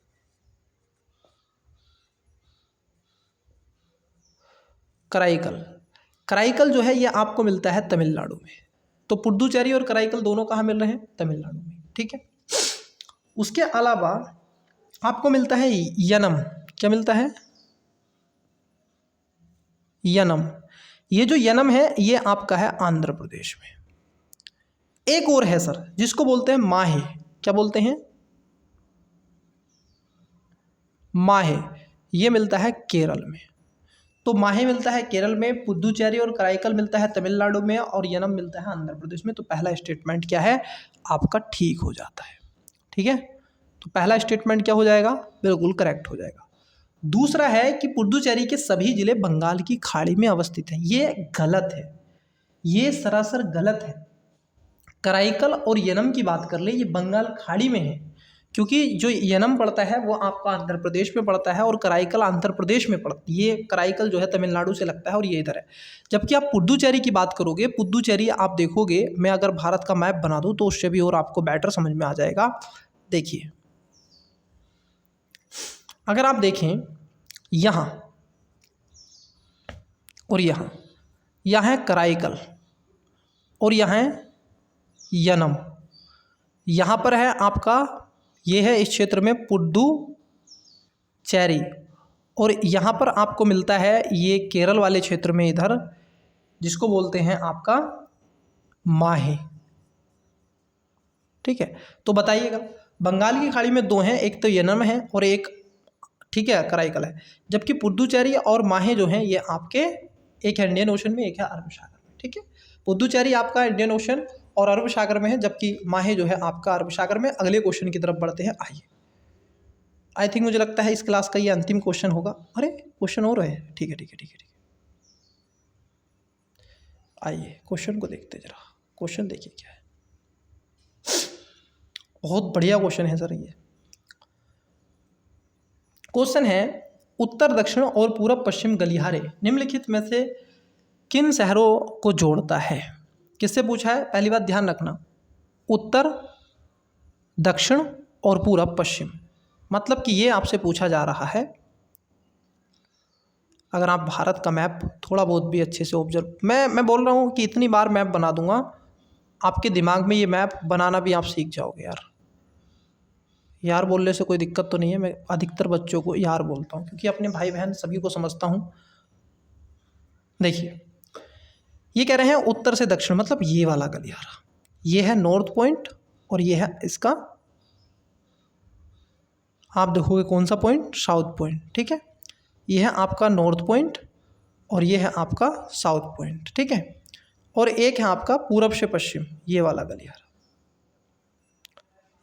Speaker 1: कराईकल जो है ये आपको मिलता है तमिलनाडु में। तो पुद्दुचेरी और कराईकल दोनों कहाँ मिल रहे हैं? तमिलनाडु में, ठीक है। उसके अलावा आपको मिलता है यनम। क्या मिलता है? यनम। ये जो यनम है ये आपका है आंध्र प्रदेश में। एक और है सर जिसको बोलते हैं माहे। क्या बोलते हैं? माहे। ये मिलता है केरल में। तो माहे मिलता है केरल में, पुद्दुचेरी और कराईकल मिलता है तमिलनाडु में, और यनम मिलता है आंध्र प्रदेश में। तो पहला स्टेटमेंट क्या है आपका? ठीक हो जाता है, ठीक है। तो पहला स्टेटमेंट क्या हो जाएगा? बिल्कुल करेक्ट हो जाएगा। दूसरा है कि पुद्दुचेरी के सभी जिले बंगाल की खाड़ी में अवस्थित हैं। ये गलत है, ये सरासर गलत है। कराईकल और यनम की बात कर ले, ये बंगाल खाड़ी में है, क्योंकि जो यनम पड़ता है वो आपका आंध्र प्रदेश में पड़ता है और कराईकल आंध्र प्रदेश में पड़ती है। ये कराईकल जो है तमिलनाडु से लगता है और ये इधर है। जबकि आप पुद्दुचेरी की बात करोगे, पुद्दुचेरी आप देखोगे, मैं अगर भारत का मैप बना दूँ तो उससे भी और आपको बेटर समझ में आ जाएगा। देखिए, अगर आप देखें यहाँ और यहाँ, यहाँ है कराईकल और यहाँ है यनम। यहाँ पर है आपका, ये है इस क्षेत्र में पुद्दुचेरी, और यहाँ पर आपको मिलता है ये केरल वाले क्षेत्र में इधर, जिसको बोलते हैं आपका माहे, ठीक है। तो बताइएगा, बंगाल की खाड़ी में 2 हैं, एक तो यनम है और एक, ठीक है, कराईकल है। जबकि पुद्दुचेरी और माहे जो हैं ये आपके, एक है इंडियन ओशन में, एक है अरब सागर में, ठीक है। पुद्दुचेरी आपका इंडियन ओशन और अरब सागर में है, जबकि माहे जो है आपका अरब सागर में। अगले क्वेश्चन की तरफ बढ़ते हैं। आइए, आई थिंक मुझे लगता है इस क्लास का ये अंतिम क्वेश्चन होगा। अरे क्वेश्चन और है, ठीक है ठीक है ठीक है ठीक है। आइए क्वेश्चन को देखते जरा। क्वेश्चन देखिए क्या है, बहुत बढ़िया क्वेश्चन है सर ये। क्वेश्चन है, उत्तर दक्षिण और पूरब पश्चिम गलियारे निम्नलिखित में से किन शहरों को जोड़ता है? किससे पूछा है? पहली बात ध्यान रखना, उत्तर, दक्षिण और पूरब पश्चिम, मतलब कि ये आपसे पूछा जा रहा है। अगर आप भारत का मैप थोड़ा बहुत भी अच्छे से ऑब्जर्व, मैं बोल रहा हूँ कि इतनी बार मैप बना दूंगा आपके दिमाग में ये मैप बनाना भी आप सीख जाओगे। यार बोलने से कोई दिक्कत तो नहीं है, मैं अधिकतर बच्चों को यार बोलता हूँ क्योंकि अपने भाई बहन सभी को समझता हूँ। देखिए, ये कह रहे हैं उत्तर से दक्षिण, मतलब ये वाला गलियारा, ये है नॉर्थ पॉइंट और ये है इसका, आप देखोगे कौन सा पॉइंट? साउथ पॉइंट, ठीक है। ये है आपका नॉर्थ पॉइंट और ये है आपका साउथ पॉइंट, ठीक है। और एक है आपका पूरब से पश्चिम, ये वाला गलियारा,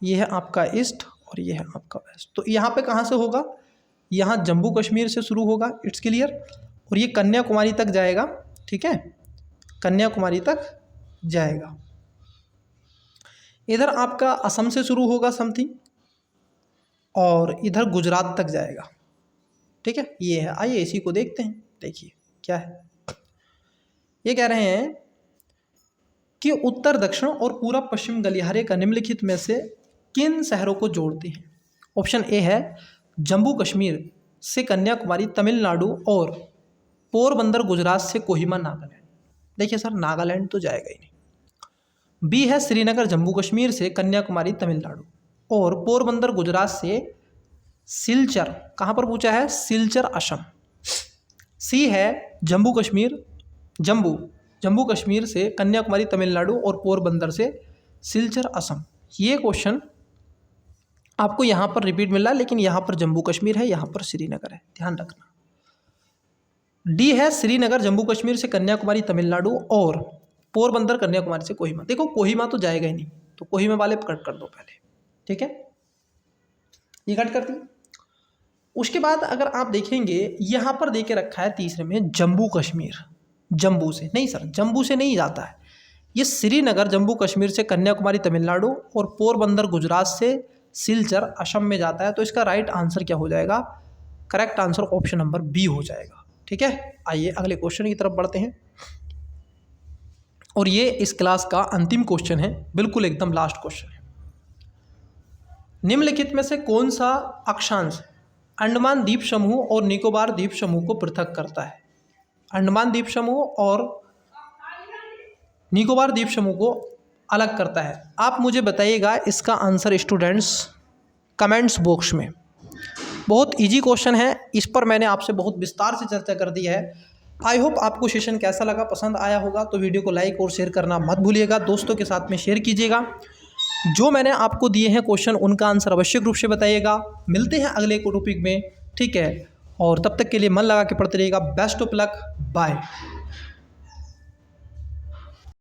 Speaker 1: ये है आपका ईस्ट और ये है आपका वेस्ट। तो यहाँ पे कहाँ से होगा? यहाँ जम्मू कश्मीर से शुरू होगा, इट्स क्लियर, और ये कन्याकुमारी तक जाएगा, ठीक है, कन्याकुमारी तक जाएगा। इधर आपका असम से शुरू होगा समथिंग, और इधर गुजरात तक जाएगा, ठीक है। ये है, आइए इसी को देखते हैं। देखिए क्या है, ये कह रहे हैं कि उत्तर दक्षिण और पूरब पश्चिम गलियारे का निम्नलिखित में से किन शहरों को जोड़ते हैं? ऑप्शन ए है जम्मू कश्मीर, से कन्याकुमारी तमिलनाडु और पोरबंदर गुजरात से कोहिमा नागालैंड। देखिए सर नागालैंड तो जाएगा ही नहीं। बी है श्रीनगर जम्मू कश्मीर से कन्याकुमारी तमिलनाडु और पोरबंदर गुजरात से सिलचर, कहाँ पर पूछा है, सिलचर असम। सी है जम्मू कश्मीर से कन्याकुमारी तमिलनाडु और पोरबंदर से सिलचर असम। ये क्वेश्चन आपको यहाँ पर रिपीट मिल रहा है, लेकिन यहाँ पर जम्मू कश्मीर है, यहाँ पर श्रीनगर है, ध्यान रखना। डी है श्रीनगर जम्मू कश्मीर से कन्याकुमारी तमिलनाडु और पोरबंदर कन्याकुमारी से कोहिमा। देखो कोहिमा तो जाएगा ही नहीं, तो कोहिमा वाले कट कर दो पहले, ठीक है, ये कट कर दी। उसके बाद अगर आप देखेंगे यहाँ पर देके रखा है तीसरे में जम्मू कश्मीर, जम्मू से नहीं सर, जम्मू से नहीं जाता है, ये श्रीनगर जम्मू कश्मीर से कन्याकुमारी तमिलनाडु और पोरबंदर गुजरात से सिलचर असम में जाता है। तो इसका राइट आंसर क्या हो जाएगा, correct answer option number B हो जाएगा, ठीक है। आइए अगले क्वेश्चन की तरफ बढ़ते हैं, और ये इस क्लास का अंतिम क्वेश्चन है, बिल्कुल एकदम लास्ट क्वेश्चन है। निम्नलिखित में से कौन सा अक्षांश अंडमान द्वीप समूह और निकोबार द्वीप समूह को पृथक करता है? अंडमान द्वीप समूह और निकोबार द्वीप समूह को अलग करता है। आप मुझे बताइएगा इसका आंसर स्टूडेंट्स कमेंट्स बॉक्स में। बहुत इजी क्वेश्चन है, इस पर मैंने आपसे बहुत विस्तार से चर्चा कर दी है। आई होप आपको सेशन कैसा लगा, पसंद आया होगा तो वीडियो को लाइक और शेयर करना मत भूलिएगा, दोस्तों के साथ में शेयर कीजिएगा। जो मैंने आपको दिए हैं क्वेश्चन उनका आंसर आवश्यक रूप से बताइएगा। मिलते हैं अगले टॉपिक में, ठीक है, और तब तक के लिए मन लगा के पढ़ते रहिएगा। Best of luck, bye.